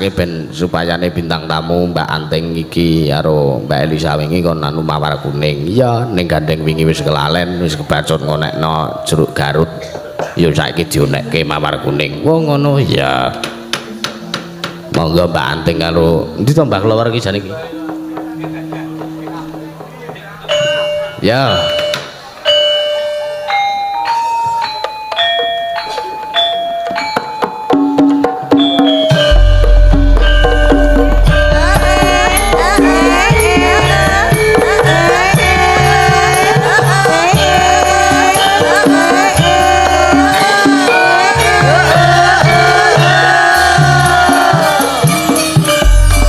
ngrasake ben supayane bintang tamu Mbak Anting iki karo Mbak Elisa wingi kon anu mawar kuning. Iya, ning gandeng wingi wis kelalen, wis kebacut ngonekno jeruk Garut. Ya saiki dionekke mawar kuning. Wong ngono ya. Monggo Mbak Anting karo endi to Mbak Kelawar iki jane iki? Ya.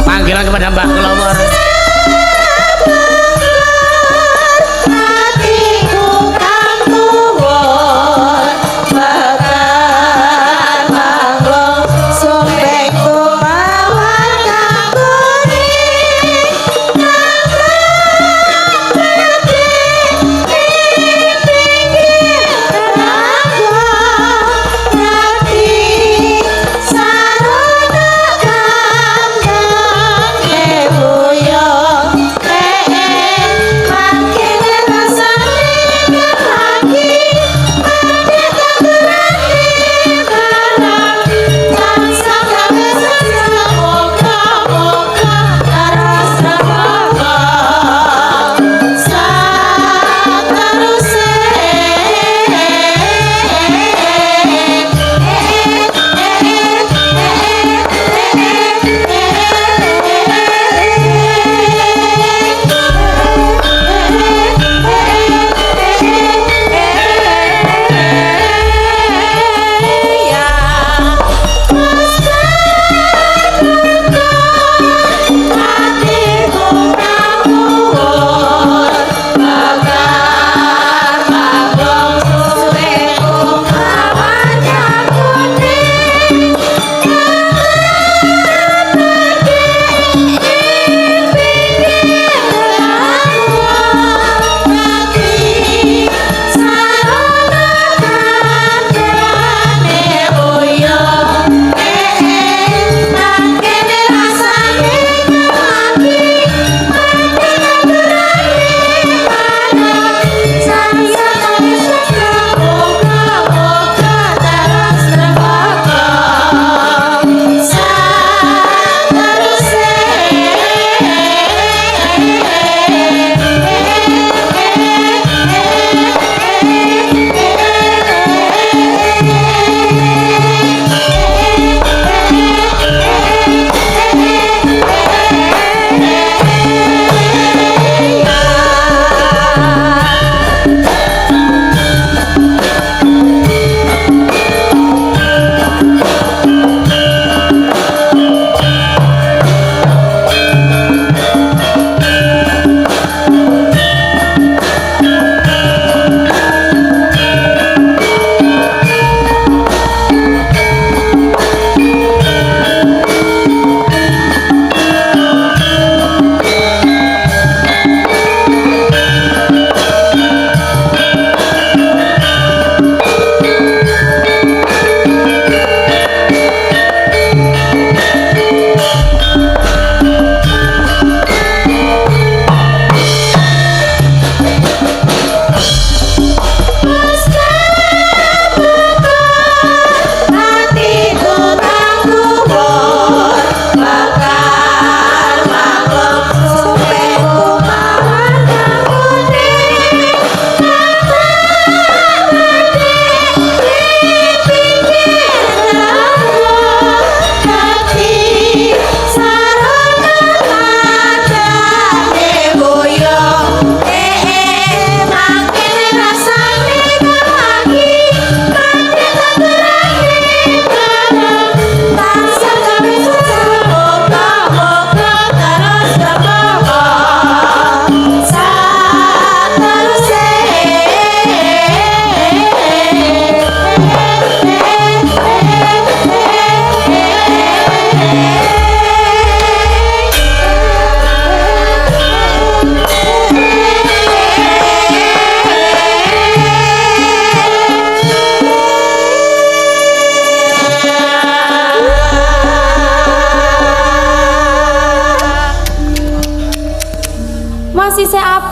Panggilan kepada Mbah Kelawar.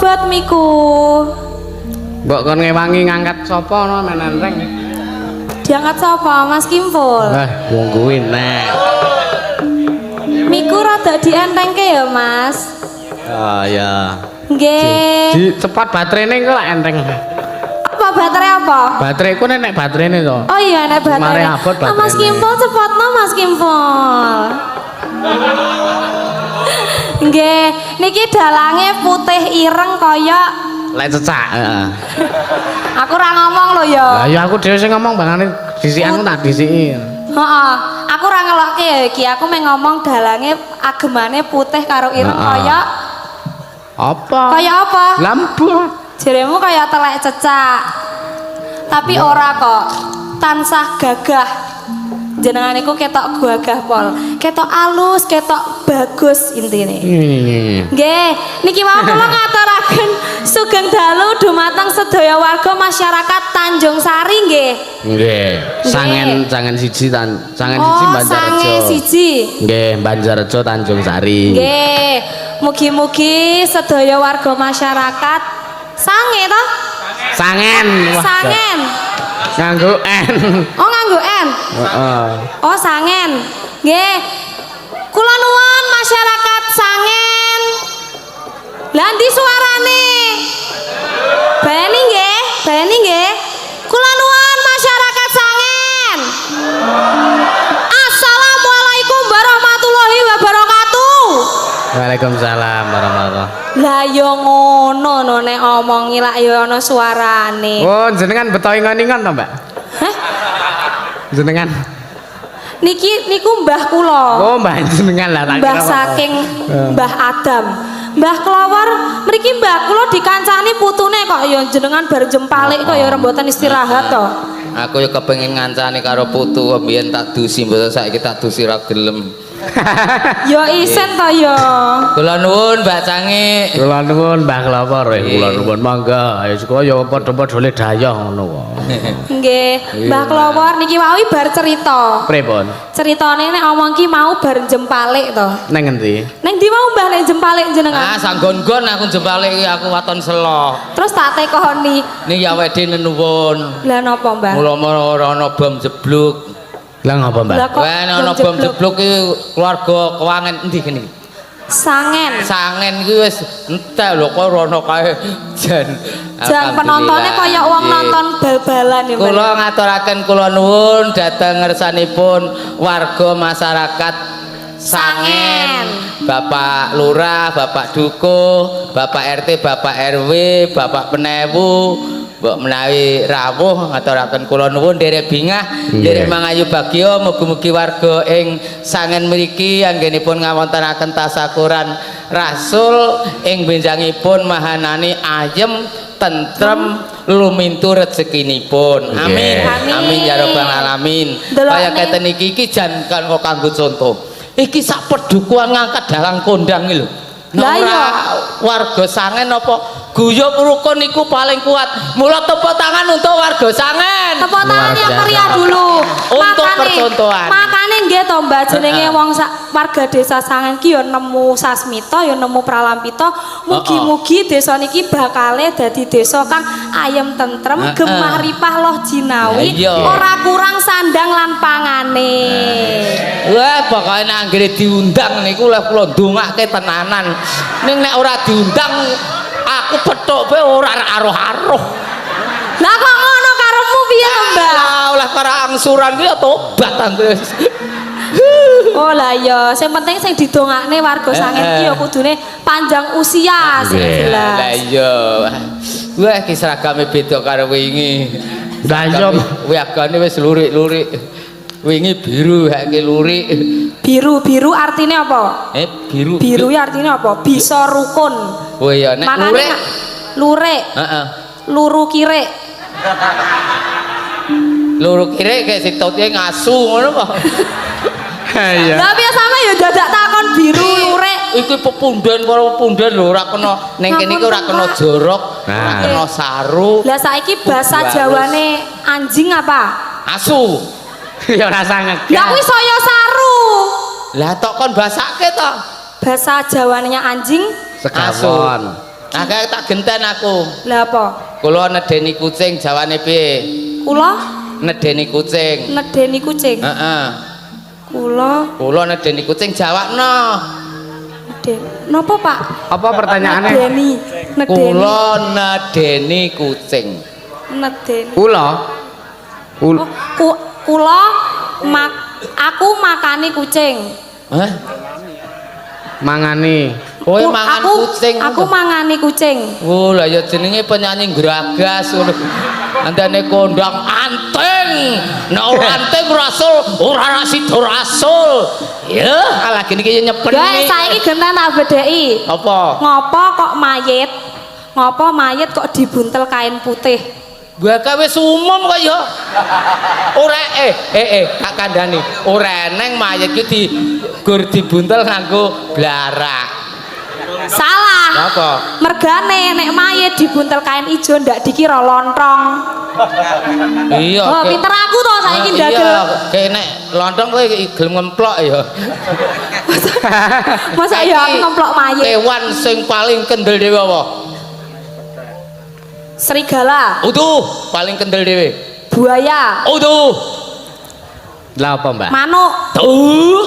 abot miku. Mbok kon ngewangi ngangkat sapa ana men enteng. Diangkat sapa Mas Kimpul? Wong kuwi nek. Miku rada dientengke ya Mas. Oh ya. Nggih. Di cepat baterainya kok enteng. Apa baterai apa? Baterai ku nek baterainya to. Oh iya nek baterai. Mare abot baterainya. Mas Kimpul cepatno Mas Kimpul. Nggih, niki dalange putih ireng kaya Lek cecak, heeh. aku ora ngomong lho ya. Lah ya aku dhewe sing ngomong bangane disikan tak disiki. Heeh, aku ora ngelokke ya iki, aku meng ngomong dalange agemane putih karo ireng kaya apa? kaya apa? Lampu. Jeremu kaya telek cecak. Tapi ora kok. Tansah gagah. Jenengan iku ketok gagah pol. Ketok alus, ketok bagus intine. Nggih, niki wau kula ngaturaken sugeng dalu dumateng sedaya warga masyarakat Tanjung Sari nggih. Nggih. Sangen siji sangen siji Oh, Banjarjo. sange siji. Nggih, Banjarjo Tanjung Sari. Nggih. Mugi-mugi sedaya warga masyarakat sange to? Sangen. Wah, Sangen. nganggo N. Oh nganggo N. Heeh. Oh sangen. Nggih. Kula nuwun masyarakat Sangen. Lah ndi suarane? Bani nggih, bani nggih. Kula nuwun masyarakat Sangen. Assalamualaikum warahmatullahi wabarakatuh. Waalaikumsalam warahmatullahi. Lah yo ngono no nek omongi lak yo ana suarane. Oh, jenengan betawi ngoningan to, Mbak? Hah? Jenengan. Niku mbah kula. Oh, mbah jenengan lah tak Mbah kira apa. saking Mbah Adam. Mbah Klawar mriki mbah kula dikancani putune kok ya jenengan bar jempalik kok ya rembutan istirahat to. Aku ya kepengin ngancani karo putu mbiyen tak dusi mboten saiki tak dusi ra gelem. Ya isen to ya. Kula nuwun Mbak Cangi. Kula nuwun Mbah Klawar, kula nuwun mangga. Ya kaya padha-padha le dayah ngono kok. Nggih, Mbah Klawar niki wau bar cerita. Pripun? Ceritane nek omong ki mau bar jempalik to. Neng endi? Ning ndi mau Mbah nek jempalik jenengan? Ah sanggon-gon aku jempalik iki aku waton selo. Terus tak tekoni. Niki awake dhewe nuwun. Lah napa Mbah? Mula-mula ora ana bom jebluk. Lah ngapa, Mbak? Lah kok Wah ana bom jebluk iki keluarga Kewangen endi kene? Sangen. Sangen iki wis entek lho kok rono kae jan. Jan penontonnya kaya wong nonton bal-balan ya Mbak. Kula ngaturaken kula nuwun dhateng ngersanipun warga masyarakat Sangen. Bapak Lurah, Bapak Dukuh, Bapak RT, Bapak RW, Bapak Penewu, mbok menawi rawuh ngaturaken kula nuwun nderek bingah, nderek mangayu bagya mugi-mugi warga ing Sangen mriki anggenipun ngawontenaken tasakuran Rasul ing benjangipun mahanani ayem tentrem lumintu rezekinipun. Amin. Amin ya rabbal alamin. Kaya keten iki jan kan kok kanggo contoh. Iki sak pedukuhan ngangkat dalang kondang iki lho. Lah iya. Warga Sangen apa guyub rukun iku paling kuat. Mula tepuk tangan untuk warga Sangen. Tepuk tangan yang meriah dulu. Untuk percontohan. Makane nggih to Mbak jenenge wong warga desa Sangen ki ya nemu sasmita ya nemu pralampita. Mugi-mugi desa niki bakale dadi desa kang ayem tentrem, gemah ripah loh jinawi, ora kurang sandang lan pangane. Wah, pokoke nek anggere diundang niku lek kula ndongake tenanan. Ning nek ora diundang aku petuk bae ora aruh-aruh. Lah kok ngono karepmu piye to, Mbak? Lah oleh para angsuran ki ya tobat anggere. Oh lah ya, sing penting sing didongakne warga Sangen ki ya kudune panjang usia sing jelas. Lah iya. Wah, iki seragame beda karo wingi. Lah iya. Wiagane wis lurik-lurik. Wingi biru iki lurik. Biru artinya apa? Biru. Biru ya artinya apa? Bisa rukun. Oh iya, nek lurik. Lurik. Heeh. Luru kire. Luru kire kayak si Toti ngasu ngono kok. Iya. Lah biasane ya dadak takon biru lurik. Iki pepunden para pepunden lho ora kena ning kene iki ora kena jorok, ora kena saru. Lah saiki bahasa Jawane anjing apa? Asu. Ya ora sanget. Lah kuwi saya saru. Lah tok kon basake to. Bahasa Jawane anjing Segawon. Nah, kayak tak genten aku. Lah apa? Kula nedeni kucing jawane piye? Kula Nedeni kucing. nedeni kucing. Heeh. Kula Nedeni kucing jawabno. napa Pak? Apa pertanyaannya? Nedeni. Kula nedeni kucing. Nedeni. Kula. Oh, kula aku makani kucing. Hah? Mangani. Kowe mangan kucing. Aku mangani kucing. Oh, lah ya jenenge penyanyi gragas ngono. Andane kondang anteng. Nek ora anteng rasul, ora rasido rasul. Ya, ala gini iki nyepeni. Ya saiki genten tak bedheki. Apa? Ngopo mayit kok dibuntel kain putih? Bakal wis umum kok ya. Ora tak kandhani. Ora eneng mayit ki gur dibuntel nganggo blarak. Salah. Apa? Mergane nek mayit dibuntel kain ijo ndak dikira lontong. Iya. Oh, pinter aku to saiki Iya, ndagel. kayak nek lontong kowe gelem ngemplok ya. Masa ya aku ngemplok mayit. Kewan sing paling kendel dhewe apa? Serigala, Utuh, paling kendel dhewe. buaya, Utuh. Lah apa, Mbak? manuk. Tuh.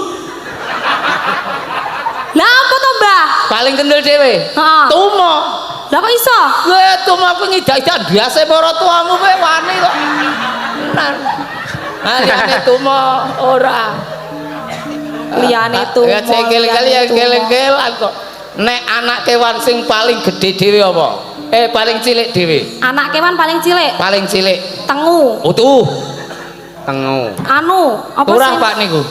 Lah apa to, Mbah? Paling kendel dhewe. Heeh. Tumo. Lah kok iso? Kowe tumo aku ngidak-idak biasa para tuamu kowe wani kok. Tenan. Liyane tumo ora. Liyane tumo. Ya keleng-keleng kok. Nek anak kewan sing paling gede dhewe apa? Paling cilik dhewe. Anak kewan paling cilik. Paling cilik. Tengu. Utuh. Tengu. Anu, apa Turah sih? Pak niku.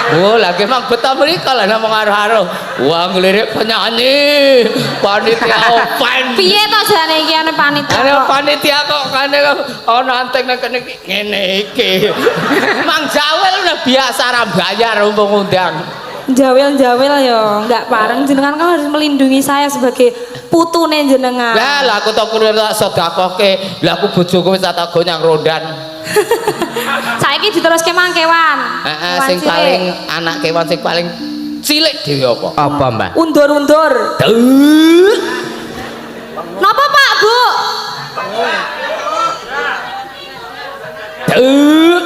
Oh, lagi emang betah mereka lah nama ngaruh-haruh. Wah, ngelirik penyanyi, panitia open. Piye to jane iki ane panitia? Ane kok? panitia kok kane ana anteng nek kene ngene iki. Mang Jawel udah biasa ra bayar umpung undang. Jawel-jawel ya, enggak pareng jenengan kan harus melindungi saya sebagai putune jenengan. Lah aku tak kudu tak sedakoke. Lah aku bojoku wis tak gonyang rondan. Saiki diteruske mang kewan. Heeh, Kewan sing cilik. paling anak kewan sing paling cilik dhewe apa? Apa, Mbak? Undur-undur. Duh. Napa Pak, Bu? Duh.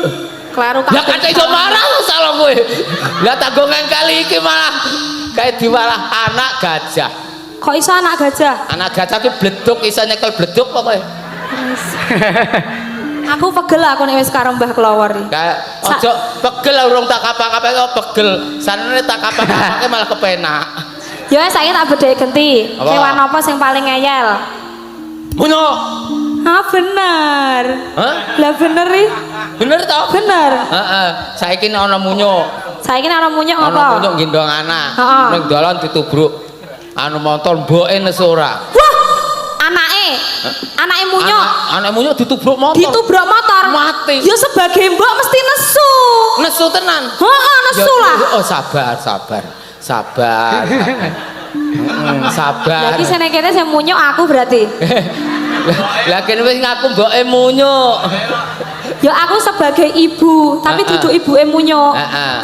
Kleru Ya kan iso marah salah kowe. Lah tak gongen kali iki malah kayak diwalah anak gajah. Kok iso anak gajah? Anak gajah ki bleduk iso nyekel bleduk apa kowe? Aku pegel aku nek wis karo Mbah Kelawar iki. Kayak ojo pegel urung tak kapak-kapak kok pegel. Sanene tak kapak-kapake malah kepenak. Ya saiki tak bedheki genti. Apa? Kewan apa sing paling ngeyel? Munyo. Ah bener. Hah? Lah bener iki. Bener to? Bener. Heeh. Saiki nek ana munyo. Saiki nek ana munyuk Ana apa? munyo gendong anak. Heeh. Ning dalan ditubruk. Anu motor mboke nesu ora. Wah! Anake munyuk. Anak munyo ditubruk motor. Ditubrak motor. Mati. Ya sebagai mbok mesti nesu. Nesu tenan. Heeh, nesu lah. Oh sabar. Sabar. Lagi sene kene sing munyuk aku berarti. Lah kene wis ngaku mboke munyuk. Ya aku sebagai ibu, tapi duduk ibuke munyuk.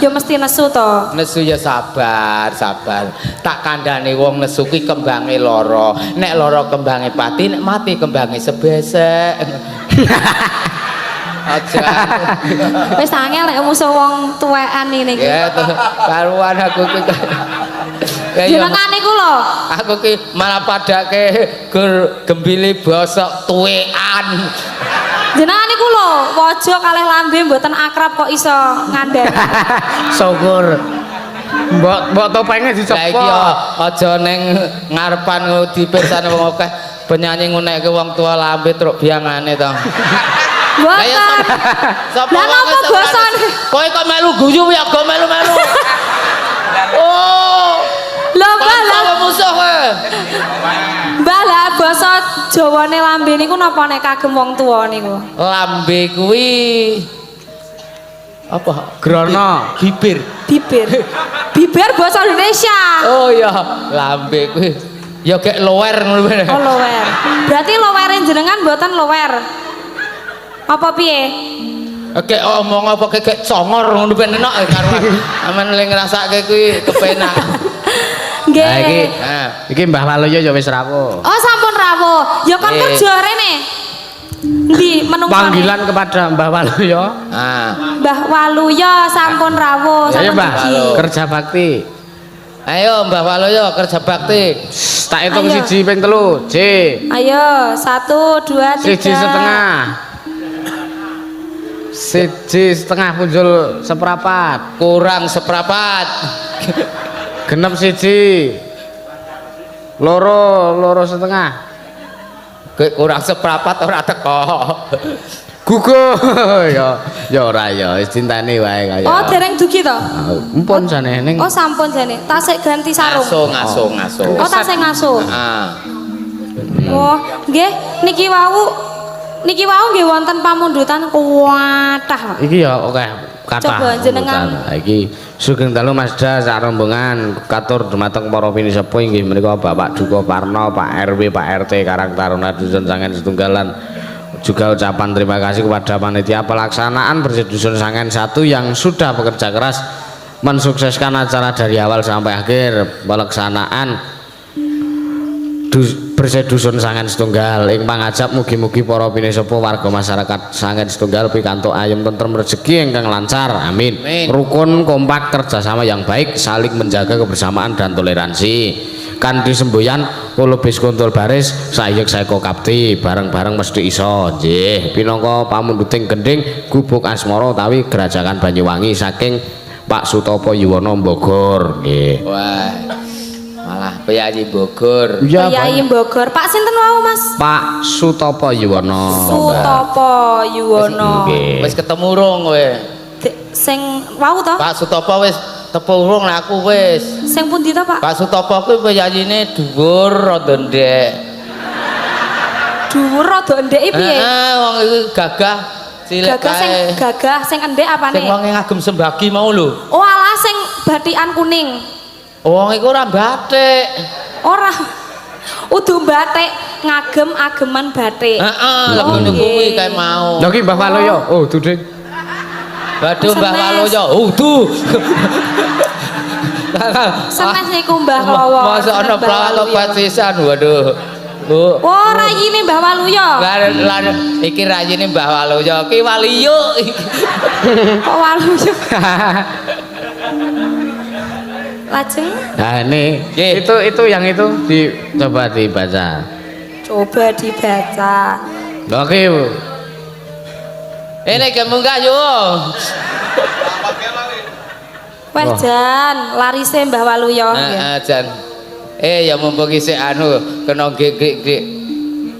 Ya mesti nesu to. Nesu ya sabar. Tak kandhane wong nesu ki kembange lara. Nek lara kembange pati, nek mati kembange sebesek. Aja. Wis angel nek musuh wong tuwekan ini iki. Ya karuan aku ki. Jenengan niku lho. Aku ki malah padake gur gembili bosok tuwekan. Jenengan niku lho, waja kalih lambe mboten akrab kok iso ngandhani. Syukur. Mbok topenge Lah iki dicepot. aja ning ngarepan dipirsani wong akeh penyanyi ngunekke wong tua lambe truk biangane to. Mboten. Sapa Lah napa bosone? Kowe kok melu guyu ya go melu-melu. Oh. Lho Mbah lah. Apa musuh kowe? Mbah lah basa Jawane lambe niku napa nek kagem wong tuwa niku? Lambe kuwi apa? Grono. Bibir. Bibir basa Indonesia. Oh iya, lambe kuwi ya kayak lower ngono. Oh lower. Berarti lowere jenengan mboten lower. Apa piye? Kayak omong apa kayak congor ngono ben enak karo amen le ngrasake kuwi kepenak. Nggih. Iki Mbah Waluyo ya wis rawuh. Oh, sampun rawuh. Ya kon kerja rene. Ndi menungso? Panggilan kepada Mbah Waluyo. Mbah Waluyo sampun rawuh. Ayo Sampun Mbah, dugi. kerja bakti. Ayo Mbah Waluyo kerja bakti. Tak hitung Ayo. 1 ping 3. J. Ayo, 1, 2, 3. 1,5. 1,5 punjul seprapat. Kurang seprapat. Genep 1. Loro setengah. Kurang seprapat ora teko. Gugu ya ora ya wis cintane wae kaya. Oh, dereng dugi to? Empun jane ning. Oh, sampun jane. Tasik ganti sarung. Ngaso. Oh, tasik ngaso. Oh, nggih niki wau nggih wonten pamundutan kuwatah. Iki ya akeh kathah. Coba jenengan. Iki sugeng dalu Masda sak rombongan katur dumateng para pinisepuh inggih menika Bapak Duko Parno, Pak RW, Pak RT Karang Taruna Dusun Sangen Setunggalan. Juga ucapan terima kasih kepada panitia pelaksanaan Bersih Dusun Sangen 1 yang sudah bekerja keras mensukseskan acara dari awal sampai akhir pelaksanaan Bersih Dusun Sangen Setunggal ing pangajap mugi-mugi para pinisepuh warga masyarakat Sangen Setunggal pikantuk ayem tentrem rezeki ingkang lancar amin. Rukun kompak kerjasama yang baik saling menjaga kebersamaan dan toleransi kanthi semboyan kulubis kuntul baris sayek saeko kapti bareng-bareng mesti iso nggih pinangka pamunduting gending gubuk asmara utawi Gerajakan Banyuwangi saking Pak Sutopo Yuwono Bogor nggih. Wah. Malah penyanyi Bogor. Penyanyi Bogor. Pak sinten wau, Mas? Pak Sutopo Yuwono. Sutopo Yuwono. Wis ketemu rung kowe. Sing wau to? Pak Sutopo wis tepurung lah aku wis. Sing pundi to, Pak? Pak Sutopo kuwi penyanyine dhuwur rada ndek. Dhuwur rada ndek piye? Heeh, wong iki gagah cilik kae. Gagah sing endek apane? Sing wong ngagem sembagi mau lho. Oh, alah sing batikan kuning. Wong iku ora batik. Ora. Udu batik ngagem-ageman batik. Heeh, lha ngono kuwi kae mau. Lha ki Mbah Waluyo. Oh, Duding. Waduh Mbah Waluyo. Tuh. Senes niku Mbah Klowo. Masa ana pralopet sisan, waduh. Bu. Oh, rayine Mbah Waluyo. Lah iki rayine Mbah Waluyo, ki Waluyo. Kok Waluyo? Lajeng? Nah, ini itu yang itu coba dibaca. Coba dibaca. Oke, Bu. Ini kemunggah yo. Wes jan, larise Mbah Waluyo. Jan. Ya mumpung isih anu kena gek-gek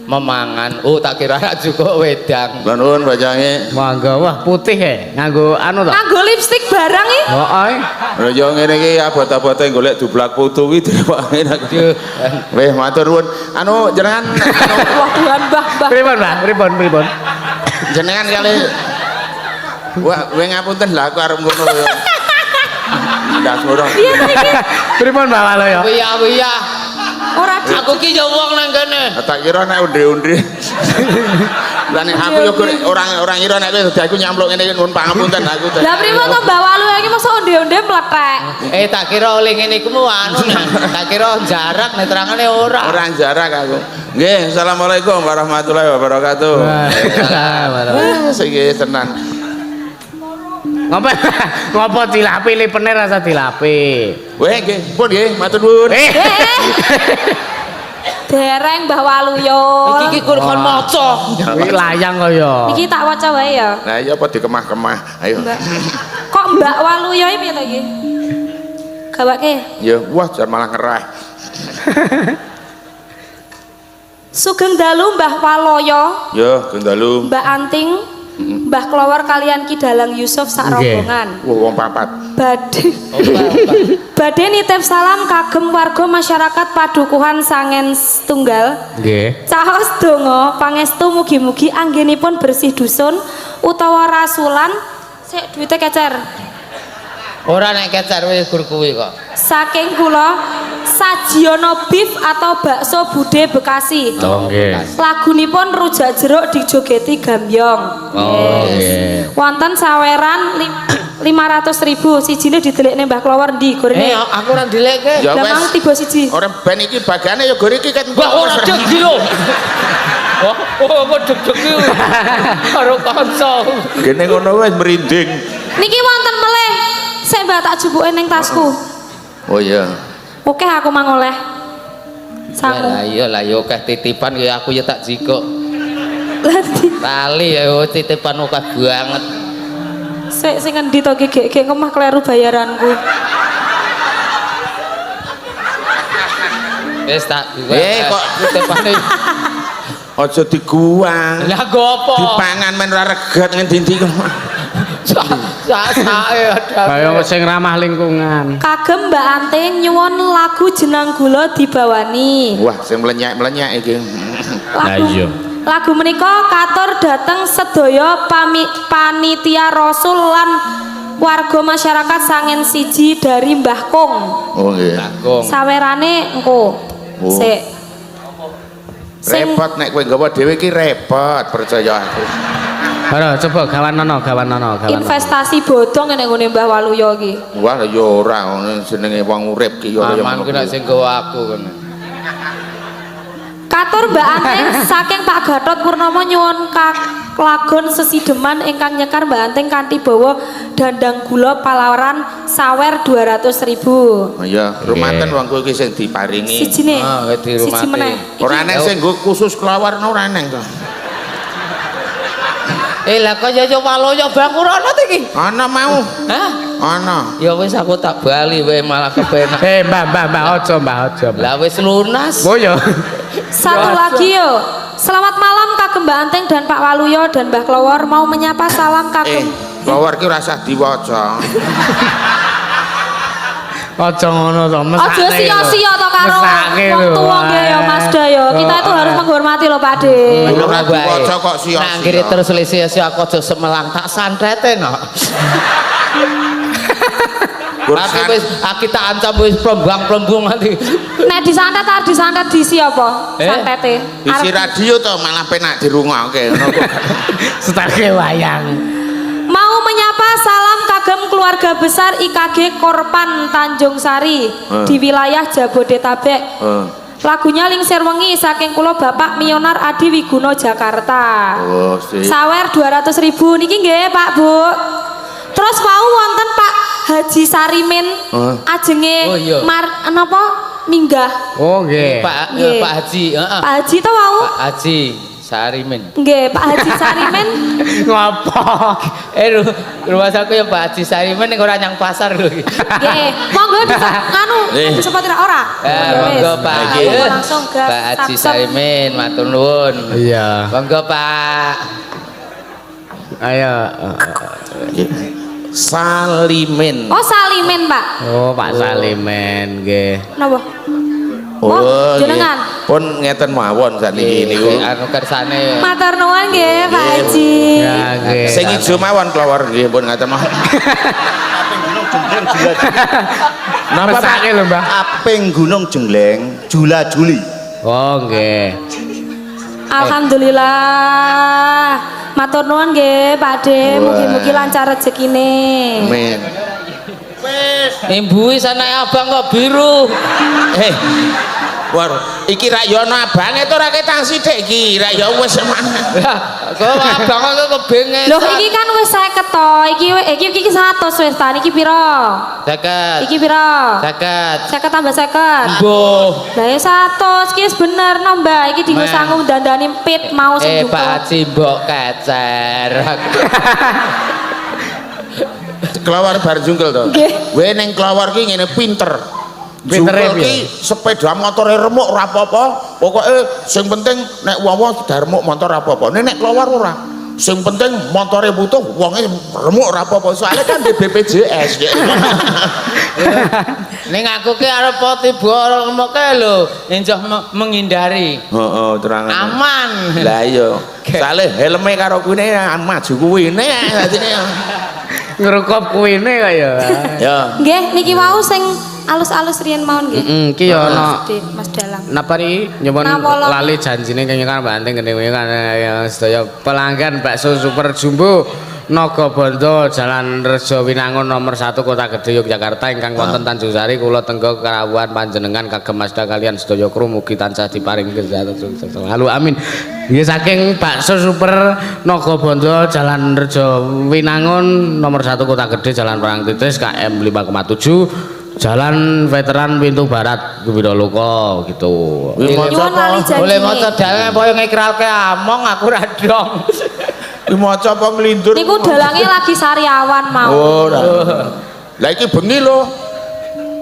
memangan. Oh, tak kira juga wedang. Nuwun bajange. Mangga wah putih nganggo anu to. Nganggo lipstik barang iki. Heeh. Lha yo ngene iki abot-abote golek dublak putu kuwi direwake aku. Weh matur nuwun. Anu jenengan Wah, Tuhan Mbah. Pripun? jenengan kali wah kowe ngapunten lah aku arep ngono yo. Ndak ngono. Piye to iki? Pripun Mbah Waluyo? Wiya. Ora di Aku ki yo wong nang kene. Tak kira nek unde-unde. Lah nek aku yo orang ngira nek kowe aku nyampluk ngene iki nuwun pangapunten aku. Lah pripun to Mbah Waluyo iki mosok onde-onde mlethek. Tak kira oleh ngene iku anu. Tak kira jarak nek terangane ora. Orang jarak aku. Nggih, assalamualaikum warahmatullahi wabarakatuh. Waalaikumsalam. Sing tenan. Ngopo dilapi lipene rasa dilapi. Weh nggih, pun nggih, matur nuwun. Dereng Mbah Waluyo. Iki kon maca. Kuwi layang kaya. Iki tak waca wae ya. Nah, iya apa dikemah-kemah. Ayo. Kok Mbak Waluyo iki piye to iki? Gawake. Ya, wah jan malah ngerah. Sugeng dalu Mbah Waluyo, Ya, gendalu. Mbak Anting, Mbah Klowor kalian Ki Dalang Yusuf sak rombongan. Wong papat. Badhe nitip salam kagem warga masyarakat Padukuhan Sangen Setunggal. Nggih. Caos donga pangestu mugi-mugi anggenipun bersih dusun utawa rasulan. Sik duwite kecer. Ora nek kecer wis gur kuwi kok. Saking kula Sajiono beef atau bakso Bude Bekasi. Oh nggih. Lagunipun rujak jeruk dijogeti Gambyong. Oh nggih. Wonten saweran 500.000 sijine didelikne Mbah Klowor ndi gorene. Aku ora ndelekke. Ya Lah mang wes. tiba siji. Ora ben iki bagane ya gor iki ket. Wah ora degi lho. Kok deg-degi karo kanca. Gene ngono wis merinding. Niki wonten melih. Sik Mbak tak jupuke ning tasku. Oh iya. Oke aku mangoleh. Sangu. Lah iya lah yo akeh titipan ya aku ya tak jikok. Lah Tali ya titipan akeh banget. sing ngendi to gek omah kleru bayaranku. Wis tak Kok titipane. aja diguang. Lah gopo? Dipangan men ora reget ngendi-endi kok. Sake ada. Kaya sing ramah lingkungan. Kagem Mbak Ante nyuwun lagu Jenang Gula dibawani. Wah, sing melenyek-melenyek iki. Lah iya. Lagu menika katur dhateng sedaya panitia Rasul lan warga masyarakat Sangen siji dari Mbah Kung. Oh nggih. Langkung. Sawerane engko. Oh. Sik. Repot nek kowe nggawa dhewe iki repot percaya aku. Ora coba gawanono. Investasi bodong nek ngene Mbah Waluyo iki. Wah ya ora ngono jenenge wong urip ki ya Aman ku nek sing gawa aku kene. Katur Mbak Anteng saking Pak Gatot Purnomo nyuwun lagon sesideman ingkang nyekar Mbak Anteng kanthi bawa dandang gula palawaran sawer 200.000. Oh iya, rumaten wong kowe iki sing diparingi. Sijine. Di Siji rumah. meneh. Ora neng sing nggo khusus kelawar ora neng to. Lah kok yo waloyo bang ora ana to iki? Ana mau. Hah? Ana. Ya wis aku tak bali wae malah kepenak. Mbak aja. Lah wis lunas. Oh ya. Satu lagi yo. Selamat malam kagem Mbak Anteng dan Pak Waluyo dan Mbah Klowor mau menyapa salam kagem. Kelawar ki ora usah diwaca. Aja ngono to, mesake. Ojo sia-sia to karo Mesake wong lho, tuwa nggih ya Mas Dayo. Kita itu harus menghormati loh Pak De. Ora diwaca kok sia-sia. Nah, kiri terus sia-sia aku aja semelang tak santrete no. Tapi wis kita ancam wis plombang-plombong nanti. Nek disantet di siapa? Santete. Isi radio to malah penak dirungokke ngono kok. Setake wayang. Mau menyapa salam kagem keluarga besar IKG Korpan Tanjung Sari di wilayah Jabodetabek. Lagunya Lingsir Wengi saking kula Bapak Mionar Adi Wiguno Jakarta. Oh, sih. Sawer 200.000 niki nggih Pak Bu. Terus mau wonten Pak Haji Sarimin ajenge Oh, iya. napa minggah. Oh nggih. Pak Nggih. Pak Haji, heeh. Pak Haji to wau? Pak Haji Sarimin. Nggih, Pak Haji Sarimin. Ngopo? Rumah saku ya Pak Haji Sarimin ning ora nyang pasar lho iki. Nggih, monggo disebut ora? Monggo Pak. Ayo langsung gas. Pak Haji Sapsep. Sarimin matur nuwun. Iya. Monggo Pak. Ayo. Salimin. Oh, Salimin, Pak. Oh, Pak Salimen nggih. Napa? Oh, jenengan. nggih. Pun ngeten mawon sakniki niku. Anu kersane. Matur nuwun nggih, Pak Haji. Ya nggih. Sing ijo mawon kelawar nggih pun ngeten mawon. Napa mesake lho, Mbah? Aping Gunung Jengleng, Jula Juli. Oh nggih. Alhamdulillah. Matur nuwun nggih, Pak De. Mugi-mugi lancar rezekine. Amin. Imbui sanake abang kok biru. War, iki rak yo ana abange to rak ketang sithik iki, rak yo wis Lah, kok abang kok kebengen. Loh, iki kan wis 50 to. Iki 100 wis ta. Niki pira? 50. Iki pira? 50. 50 tambah 50. Mbuh. Lah ya 100 ki wis bener no, Mbak. Iki dienggo Meh. sanggup dandani pit mau sing Pak Haji mbok kecer. kelawar bar jungkel to. Nggih. Kowe ning kelawar ki ngene pinter. Pintere Jungkel ki sepeda motore remuk ora apa-apa. Pokoke sing penting nek wong-wong remuk motor ora apa-apa. Nek kelawar ora. Sing penting motore butuh, wonge remuk ora apa-apa. Soale kan di BPJS. Ning aku ki arep tiba remoke lho, enjoh menghindari. Heeh, terangan. Aman. Lah iya. Soale helme karo kuwi maju kuwi. Nek dadine. ngrokop kuwine kaya. Ya. Nggih, niki wau sing alus-alus riyen mawon nggih. Iki ya ana Gede, Mas Dalang. napa iki nyuwun Napa lho? lali janjine kenging Banting gede kan sedaya pelanggan bakso super jumbo Nagabandha Jalan Rejo Winangun nomor 1 Kota Gedhe Yogyakarta ingkang wonten Tanjung Sari kula tenggo kerawuhan panjenengan kagem Mazda kalian sedaya kru mugi tansah diparing kesehatan sukses. Halo amin. Nggih saking bakso super Nagabandha Jalan Rejo Winangun nomor 1 Kota Gedhe Jalan Perang Titis KM 5,7 Jalan Veteran Pintu Barat Wiraloka gitu. Nyuwun lali janjine. Boleh maca dalange apa ngikralke among aku ra dong. Iki maca apa nglindur? Niku dalange lagi sariawan mau. Oh, lah iki bengi lho.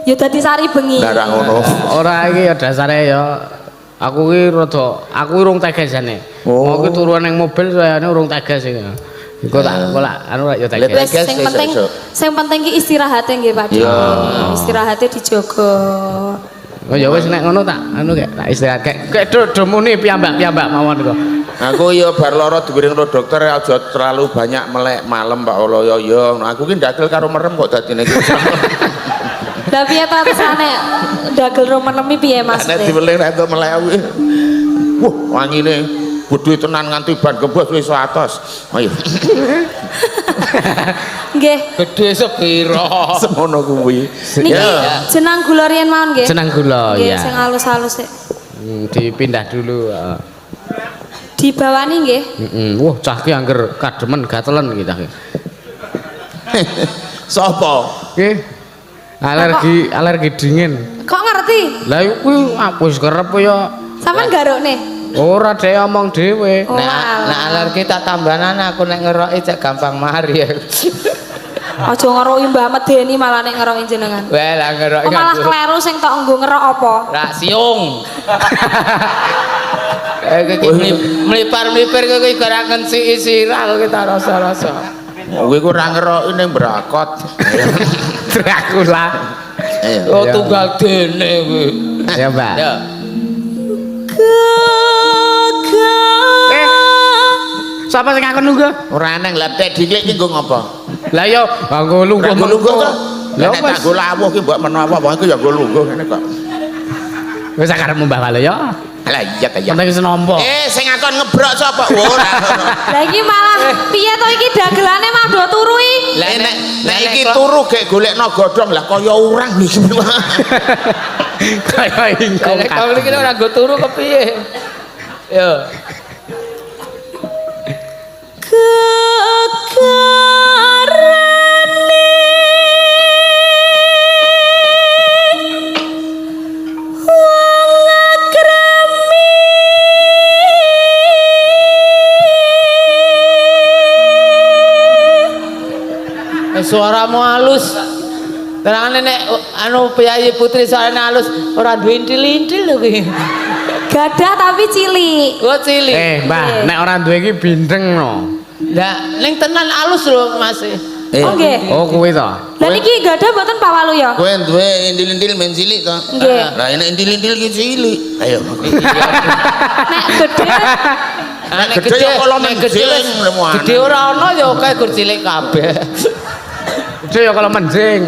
Ya dadi sari bengi. Lah ra ngono. Ora iki ya dasare ya aku ki rada aku urung teges jane. Mau ki turu ning mobil sayane urung teges iki. Engko tak anu ya teges. Teges. Wes sing penting ki istirahate nggih Pak. Istirahate dijogo. Oh ya wis nek ngono tak anu kek tak istirahat kek do muni piyambak-piyambak mawon kok. Aku ya bar lara diwiring karo dokter aja terlalu banyak melek malam Pak Olo ya. Aku ki ndagel karo merem kok dadine iki. Lah piye to tesane dagel rumenemi piye Mas? Nek diweling nek entuk melek kuwi. Wah, wangine budhe tenan nganti ban kebos wis 100. Ayo. Nggih. Gedhe sepiro? Semono kuwi. Niki jenang gula riyen mawon nggih. Jenang gula Nggih, ya. sing halus-halus sik. Dipindah dulu. Dibawani nggih. Wah, cah ki angger kademen gatelen iki cah ki. Sopo? Nggih. Alergi dingin. Kok ngerti? Lah kuwi wis kerep ya. Sampeyan garukne. Ora dhek omong dhewe. Oh, Nek alergi tak tambahan aku nek ngeroki cek gampang mari. Aja ngeroki Mbah Medeni malah nek ngeroki jenengan. Wah, lah ngeroki. Kok malah kleru sing tok nggo ngerok apa? Rak siung. Mlipar-mlipir kowe iki ora ngensi sirah kok kita rasa-rasa. Kowe ku ora ngeroki ning brakot. Dracula. Oh tunggal dene kowe. Ya, Mbak. Ya. Sapa sing ngakon lungguh? Ora neng lah tek diklik iki nggo ngopo? Lah yo nggo lungguh. Nggo lungguh to. Lah Nek tak nggo lawuh ki mbok menawa apa iku ya nggo lungguh ngene kok. Wis karepmu Mbah Walo ya. Lah iya ta ya. Penting senompo. Sing ngakon ngebrok sapa? Ora. Lah iki malah piye to iki dagelane mah do turu iki? Lah nek iki turu gek golekno godhong lah kaya urang iki. Kaya ingkung. Nek kamu iki ora nggo turu kepiye? Yo. Suaramu halus. Terangane nek anu Piyayi Putri suarane halus ora duwe intil-intil lho kuwi. Gadah tapi cilik. Oh cilik. Mbah, nek ora duwe iki bindeng no. Lah ning tenan halus lho Mas. Oh nggih. Oh kuwi to. Lah niki gadah mboten Pak Walu ya? Kowe duwe intil-intil men cilik to. Nggih. Lah nek intil-intil ki cilik. Ayo. Nek gedhe Nek gede ya kalau nek gede menjeling, lemuanan. gede ora ana ya kae gur cilik kabeh. Itu ya kalau menjing.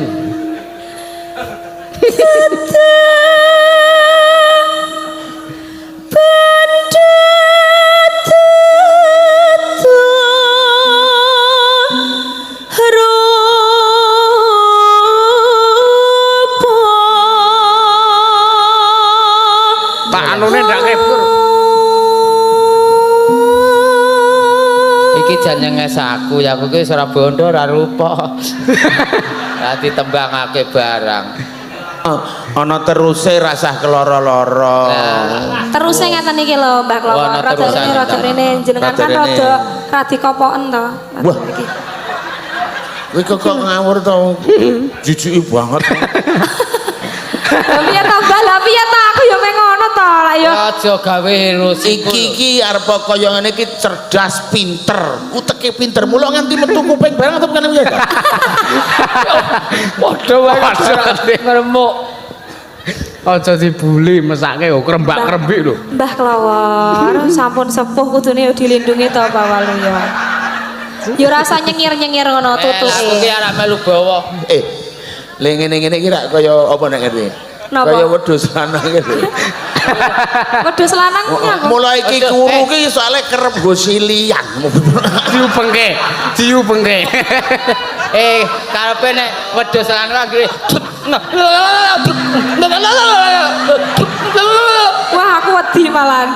Tak anune ndak kebur. Iki janjenge saku ya aku ki ora bondo ora rupa. Lah ditembangake barang. Ana teruse rasah keloro-loro. terus ngeten iki lho Mbah Klowo. Ana Rada terusan rene rada ta. rene jenengan kan Rada rene. rada radi kopoken to. Wah. Kowe kok ngawur to. Jijiki banget. Lah piye to Mbah? Lah piye to aku ya meng ngono to. Lah ya Aja gawe rusiku. Iki arep kaya ngene iki cerdas, pinter. Uteke pinter. Mula nganti metu kuping barang atau bukan piye ta? Padha wae ngremuk. Aja dibuli mesake yo krembak-krembik lho. Mbah Klowo sampun sepuh kudune yo dilindungi to Pak Walu ya. Ya rasa nyengir-nyengir ngono Aku tutuke. ki arek melu bawa. Le ngene-ngene iki rak kaya apa nek ngerti? Napa? Kaya wedhus lanang gitu. Wedhus lanangnya kok. Mulai iki kuru ki soalnya kerep go silian. Diupengke. Karepe nek wedhus lanang akhire Wah, aku wedi malan.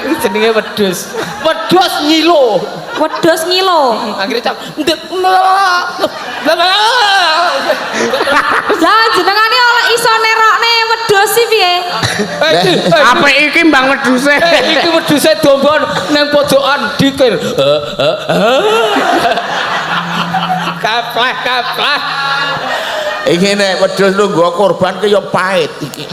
iki jenenge wedhus. Wedhus ngilo. Wedhus ngilo. Akhire cap. Lah jenengane oleh iso nerokne wedhus sih piye? Apik iki Mbang wedhuse. Iki wedhuse dombon nang pojokan dikir. Kapleh. Iki nek wedhus lu nggo korban ki ya pahit iki.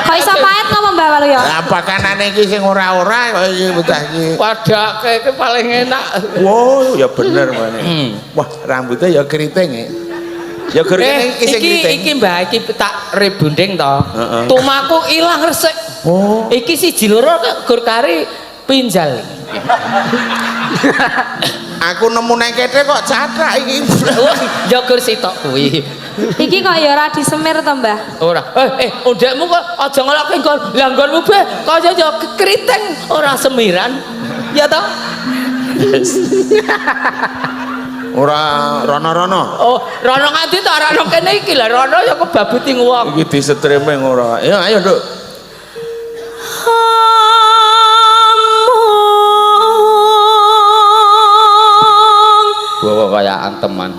Kok iso pahit ngapa Mbak Walu ya? Lah pakanane iki sing ora-ora kok iki bocah iki. Padake iki paling enak. Wow, ya bener mane. Wah, rambutnya ya keriting ya. Ya keriting iki sing keriting. Iki Mbah iki tak rebunding to. Heeh. Tumaku ilang resik. Oh. Iki siji loro gur kari pinjal. Aku nemu nang kete kok cathrak iki. Ya gur sitok kuwi. Iki kok ya ora disemir to, Mbah? Ora. Undekmu kok aja ngelok nggon. Lah nggonmu be kaya ya keriting ora semiran. Ya toh? Ora rono-rono. Oh, rono nganti tak rono kene iki lah rono ya kebabuti wong. Iki disetriming ora. Ya ayo, Nduk. Bawa kaya anteman.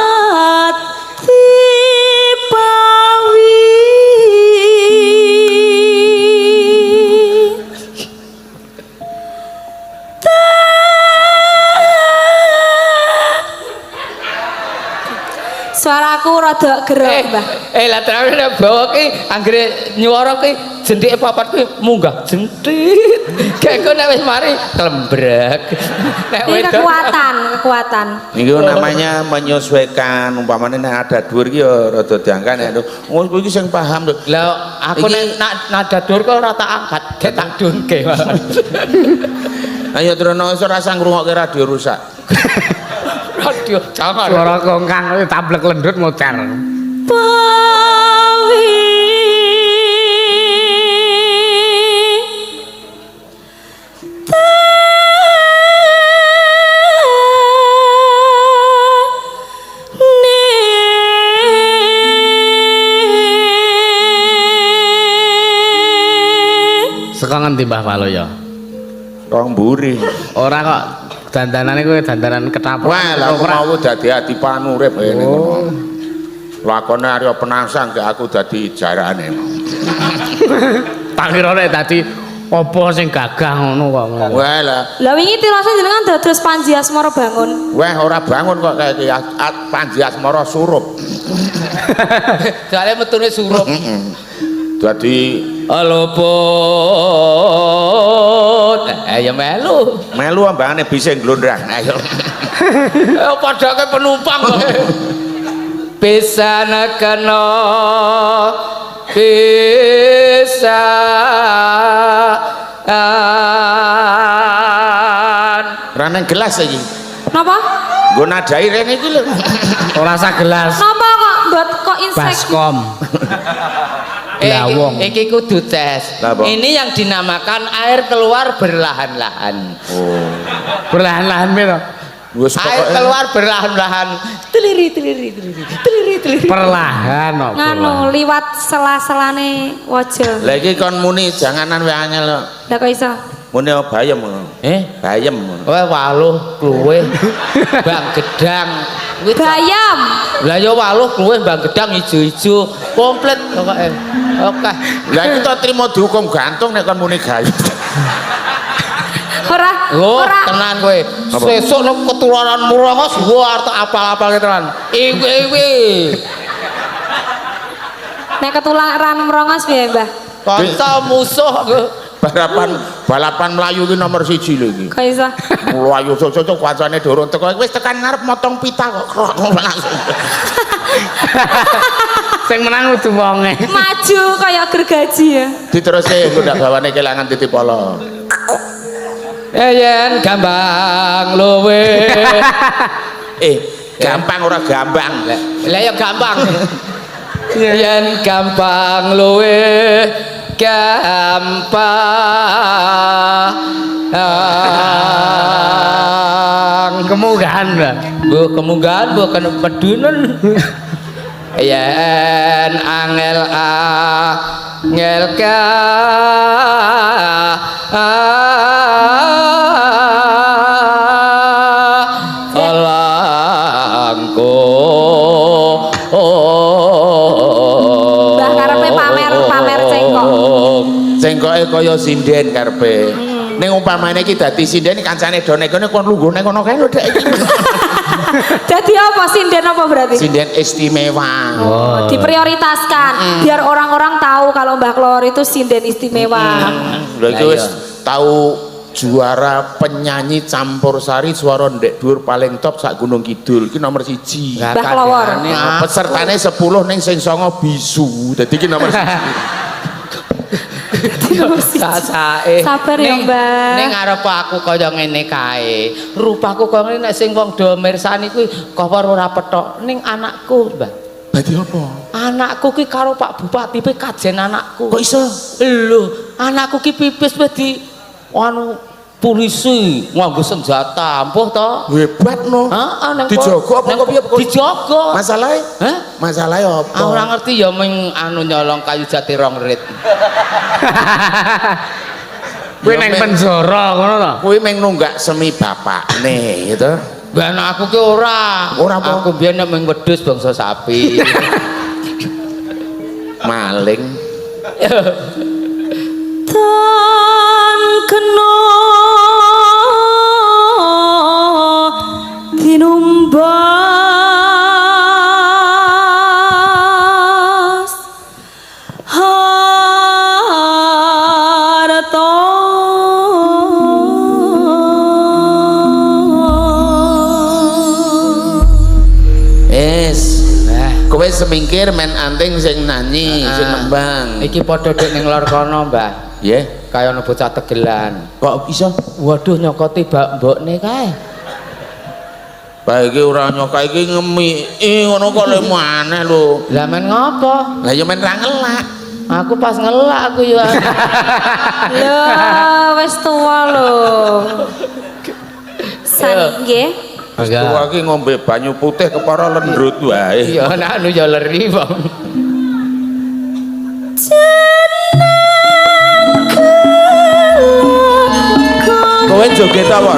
Hati pawi suaraku rada gerok, Mbah. Lah terus nek bawa ki anggere nyuwara ki jendike papat ki munggah jentit. Kayak nek wis mari klembrek. Nek Ini wedok kekuatan. Ini namanya menyesuaikan umpamanya nek ada dhuwur ki ya rada diangkat nek oh iki sing paham Nduk. lah aku nek nada dur kok ora tak angkat, gek tak dunke. Ayo Trono iso rasa ngrungokke radio rusak. Radio jangan. Suara kongkang kuwi tablek lendut mocar. Pawi Saka ngendi Mbah Walu ya? Rong mburi. Ora kok dandanane kuwi dandanan ketapuk. Wah, lah aku mau dadi adipan urip ngene ngono. Lakone Arya Penangsang ke aku dadi jarane. Tak kira nek dadi apa sing gagah ngono kok. Wah lah, Lah wingi tirase jenengan dados Panji Asmara bangun. wah ora bangun kok kayak iki Panji Asmara surup. Soale metune surup. Dadi Aluput. Ya melu. melu ambane bisa glondrang. Ayo. Padake penumpang kok. Bisa nekeno bisa Raneng gelas iki. Napa? Nggo nadai rene iki lho. Ora sak gelas. Napa kok mbot kok insek? Baskom. Lawong. Iki kudu tes. Lah, apa? Ini yang dinamakan air keluar berlahan-lahan. Oh. Berlahan-lahan piro? Wis Air pokoke keluar berlahan-lahan. Teliri. Perlahan kok. Nganu liwat sela-selane wajah. Lah iki kon muni janganan wae angel kok. Lah kok iso? Muni bayem ngono. Bayem ngono. Waluh kluwe Bang Gedang. Kuwi Bayam. Lah ya waluh kluwe Bang Gedang ijo-ijo komplit pokoke. Oke. Lah iki to trimo dihukum gantung nek kon muni gayem. Ora. Oh, Ora. tenan kowe. Sesuk nek ketularan murangos gua arep apal-apal tenan. Iwi. Nek ketularan merongos piye, Mbah? Kanca musuh Balapan melayu ki nomor 1 lho iki. Kok iso? Melayu cocok kancane durung teko wis tekan ngarep motong pita kok. Sing menang kudu wonge. Maju kayak gergaji ya. Diterusé engko ndak gawane kelangan titip polo. Yen gampang luwe. Gampang ora gampang. Lah ya gampang. Yen gampang luwe gampang. Kemugahan, Mbak. Bu kemugahan bu kena pedunan. Yen angel ka alangku Mbah karepe pamer cengkok. Cengkoke kaya sinden karepe. Ning umpamane iki dadi sinden kancane do negone kon lunggone kono kae lho Dek iki. Jadi apa sinden apa berarti? Sinden istimewa. Diprioritaskan biar orang-orang tahu kalau Mbah Klor itu sinden istimewa. Lha iki wis tau juara penyanyi campur sari suara ndek dhuwur paling top sak Gunung Kidul iki nomor 1. Mbah Klor. Pesertane 10 ning sing 9 bisu. Dadi iki nomor 1. Sasae. Sabar ya, Mbah. Ning arep aku kaya ngene kae. Rupaku kaya ngene nek sing wong do mirsani kuwi kawar ora petok ning anakku, Mbah. Dadi apa? Anakku ki karo Pak Bupati pe kajen anakku. Kok iso? Lho, anakku ki pipis wis di anu polisi nganggo senjata, ampuh to? Hebat no. Heeh, ning Dijogo apa kok piye? Dijogo. Masalahe? Hah? Masalahe apa? Aku ora ngerti ya ming anu nyolong kayu jati rong rit. Kuwi nang penjara ngono to. Kuwi meng nunggak semi bapakne gitu. Ben aku ki ora. Ora apa? Aku biyen nek ming wedhus bangsa sapi. Maling. Tan kena tinumbas harta Kowe semingkir men anting sing nyanyi, sing nembang. Iki padha dek ning lor kono, Mbah. Nggih. Kaya ana bocah tegelan. Kok iso? Waduh nyokoti mbokne kae. Bae iki ora nyokak iki ngemiki ngono kok le maneh lho. Lah men ngopo? Lah ya men ra ngelak. Aku pas ngelak aku ya. Lho, wis tuwa lho. San nggih. Tuwa iki ngombe banyu putih kepara lendrut wae. Iya anak anu ya leri, Bang. Kowe joget apa?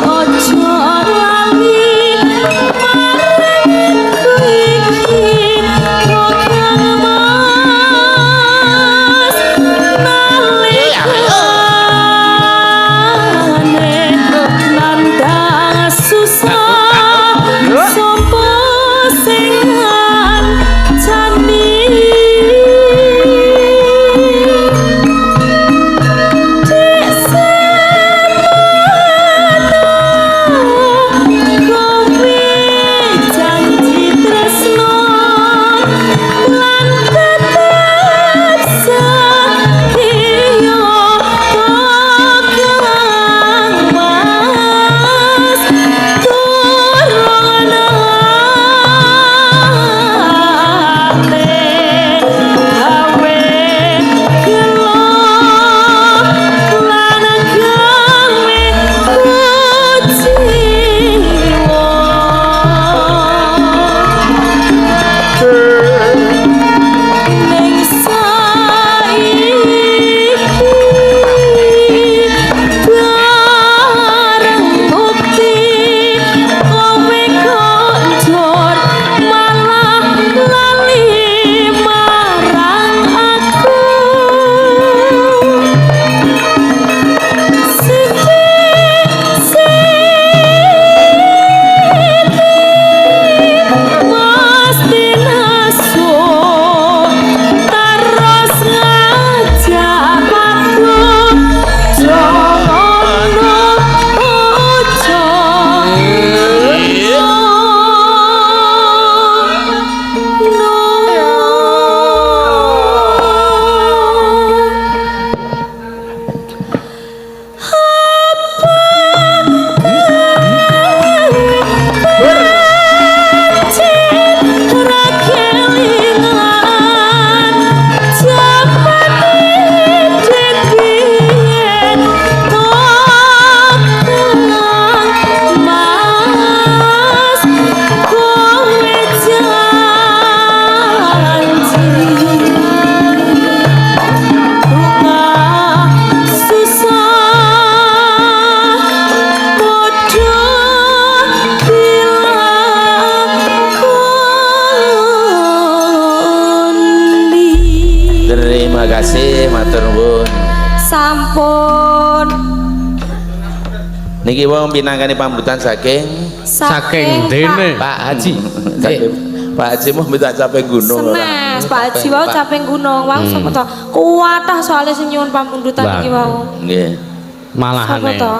Niki wong pinanggane pambutan saking Saking dene. Pak Haji. saking Pak Haji mau minta capek gunung ora. Senes, Pak Haji wau caping gunung, wau sapa to? Kuwatah soalnya sing nyuwun pamundhutan iki wau. Nggih. Sapa Malahane. to?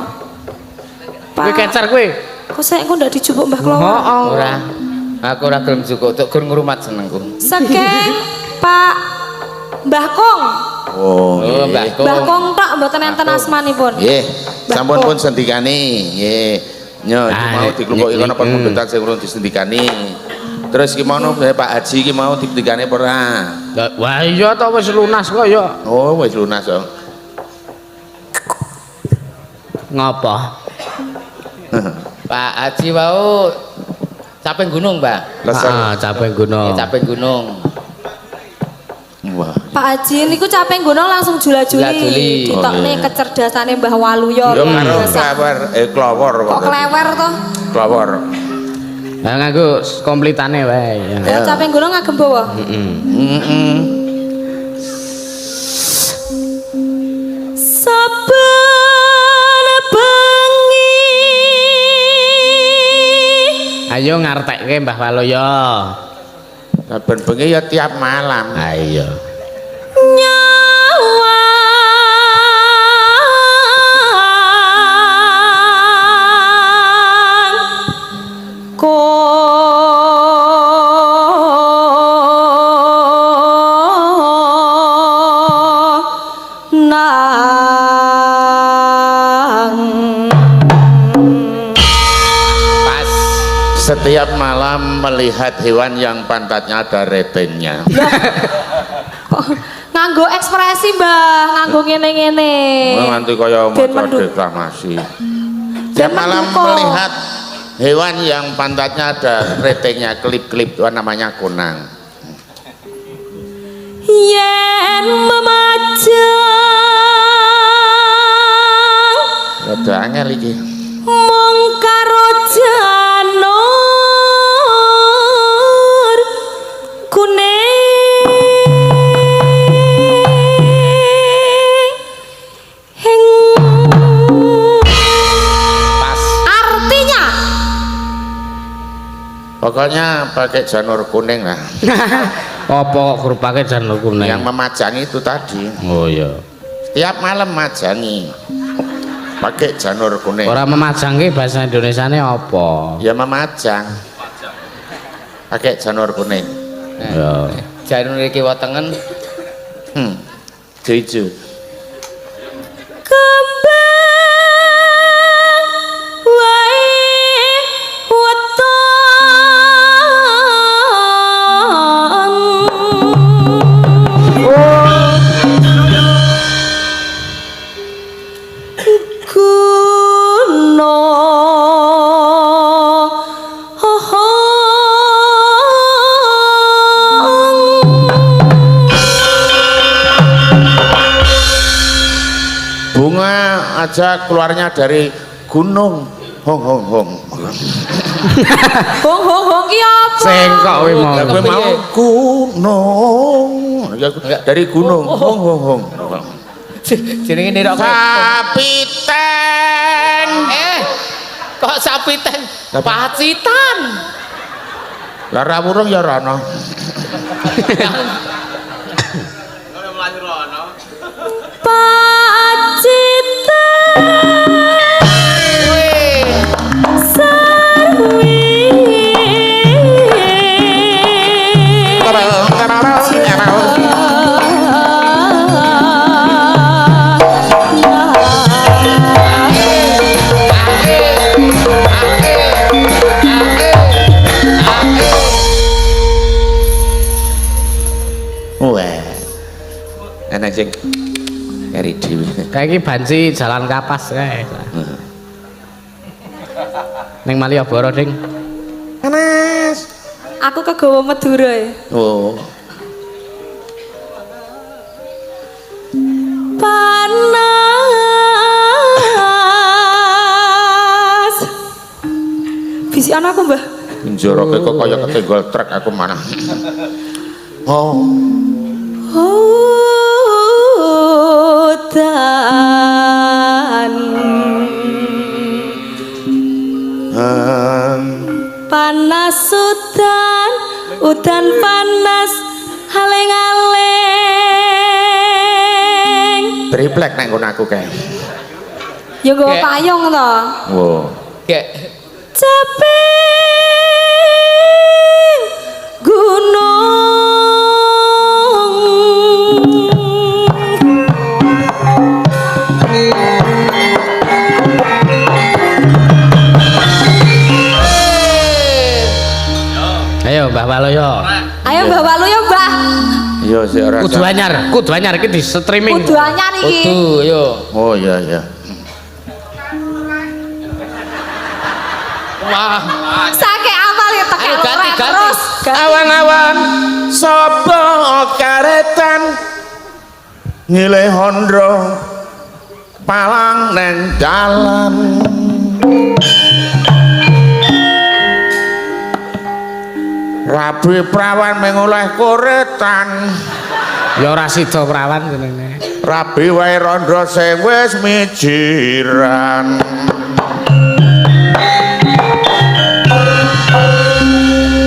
Kowe kecer kowe. Kok saya kok ndak dijupuk Mbah Klowo? Heeh. Ora. Aku ora gelem cukup, tuk gur ngrumat senengku. Saking Pak Mbah Kong. Oh, Oh, nggih. Mbah Kong. Mbah Kong tok mboten enten asmanipun. Nggih, sampun Mbah pun sendikani. Nggih. Nyo iki Ah, mau diklumpuki kono pambutan sing urung disendikani. Terus ki mau Pak Haji ki mau dipendikane apa ora? Wah iya to wis lunas kok ya. Oh, wis lunas yo. Ngopo? Pak Haji wau caping gunung, Mbah. Ah, capek gunung. Caping gunung. Wah. Pak Haji niku caping gunung langsung jula-juli. Jula-juli. Ditokne Oh, iya. kecerdasane Mbah Waluyo. Yo karo Biasa. klawor Kok klewer to? Klawor. Lah nganggo komplitane wae. Ayo caping gunung ngagem bawa. Heeh. Saben bengi. Ayo ngartekke Mbah Waloyo. Saben bengi ya tiap malam. Ayo. Nyawa Pas. Setiap malam melihat hewan yang pantatnya ada retengnya. nganggo ekspresi Mbah, nganggo ngene-ngene. Nganti kaya Ben maca mendung. deklamasi. Setiap malam mendung. melihat hewan yang pantatnya ada retengnya, klip-klip itu namanya kunang. Yen memajang Rada angel iki. mung karo janur kuning. Pas. Artinya Pokoknya pakai janur kuning lah. Apa kok gerupake janur kuning? Yang memajangi itu tadi. Oh iya. Tiap malam majangi. Pakai janur kuning. Ora memajangke bahasa Indonesiane apa? Ya memajang. Pakai janur kuning. Ya. Janur iki wetengen Hijau. kembang wae weton gunung Bunga aja keluarnya dari gunung. Hong hong hong. hong hong hong ki apa? Sengkok kowe mau. Lah gue mau gunung. Ya, dari gunung. Hong hong hong. jenenge nira kowe. Kapiten. Kok sapiten? Pacitan. Lah ra wurung ya rono. Wah. Enak sing nyari dhewe. Kayak iki banci jalan kapas kae. Ning Malioboro, Ding. Panas. Aku kegawa Madura ya. Oh. Panas. Bisi ana aku, Mbah. Njoroke kok kaya ketenggol truk aku mana. Oh. Hutan Panas udan panas aleng-aleng. Triplek nek ngono aku kae. Ya nggo Kayak- payung to. Wo. Kayak Ceping Ayo Mbah Waloyo. Ayo Mbah Walu ya Mbah. Iya sik ora. Kudu anyar iki di streaming. Kudu anyar iki. kudu yo. Oh iya iya. Wah, Sake amal ya tekan Ayo, ganti, rek ganti. terus. Awan-awan sapa karetan ngilih hondro palang neng dalan. Rabi prawan mengoleh koretan. Ya ora sida prawan jenenge. Rabi wae rondo sing wis mijiran.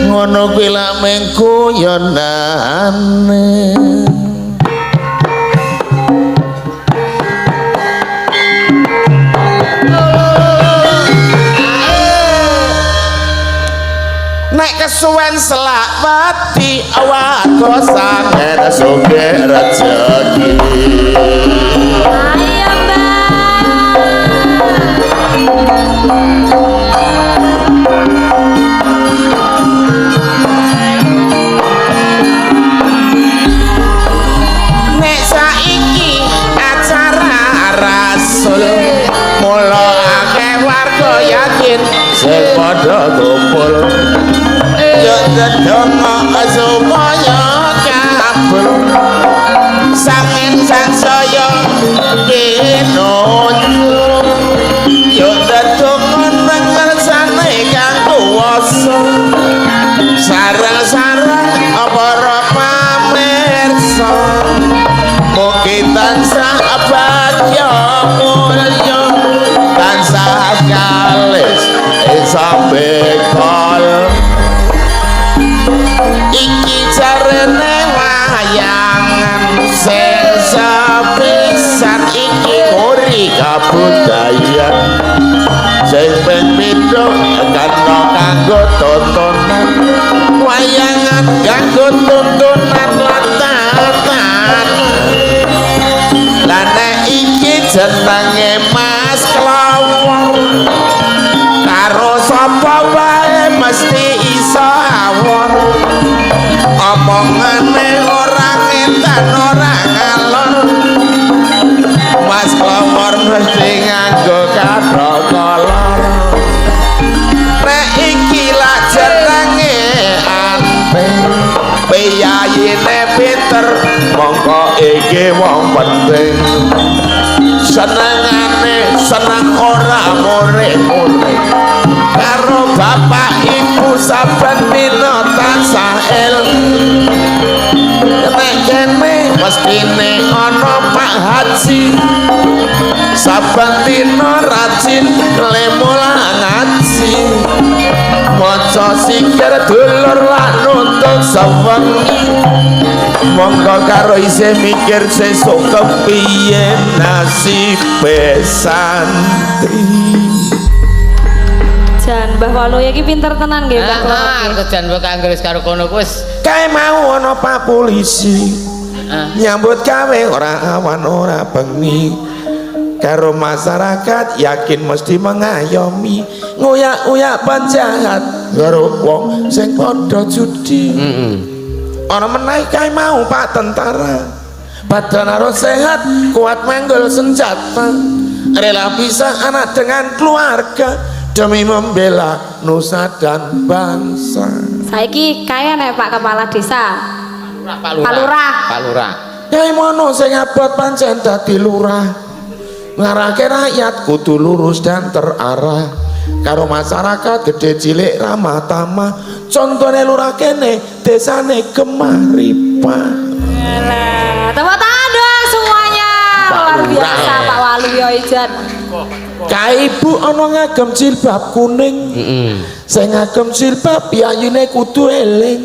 Ngono kuwi lak mengko yonane. Nek kesuwen selak pati awarga sangen sugih rejeki. Ayo Nek saiki acara rasul mula akeh warga yakin sing padha kumpul yo ndedonga supaya kabul sangen sansaya kinunjul yo ndedonga nang ngersane kang kuwasa sareng-sareng para pamirsa mugi tansah abadya mulya tansah kalis sambekal iki jarene wayangan sing sepisan iki uri kabudayan sing ben pindho karena kanggo tontonan wayangan kanggo tontonan lan tatanan lan nek iki jenenge Mas Klawong karo sapa wae mesti iso awor omongane ora ngentan ora ngalor Mas Klawor mesti nganggo karo kolor nek iki lak jenenge anteng piyayine pinter mongko iki wong penting senengane seneng ora murid-murid karo bapak ibu saben dina tansah eling nek kene mestine ana Pak Haji saben dina rajin lemula ngaji maca sikir dulur lan nuntut sewengi monggo karo isih mikir sesuk kepiye nasibe santri. Jan Mbah Walu iki pinter tenan nggih Mbah Walu. aku jan mbok Inggris karo kono wis. Kae mau ana Pak Polisi nyambut gawe ora awan ora bengi karo masyarakat yakin mesti mengayomi nguyak-uyak penjahat karo wong sing padha judi. Ana meneh kae mau Pak tentara badan harus sehat kuat menggol senjata rela pisah anak dengan keluarga demi membela nusa dan bangsa. Saiki kaya nek Pak Kepala Desa. Pak Lurah. Pak Lurah. Pak Lurah. Yai mono sing abot pancen dadi lurah ngarahke rakyat kudu lurus dan terarah karo masyarakat gede cilik ramah tamah contone lurah kene desane Gemaripa. Tepuk tangan dong semuanya. Pak Luar Lurah. biasa Pak Walu ya Ijan. Kae ibu ana ngagem jilbab kuning. Sing ngagem jilbab piyayune kudu eling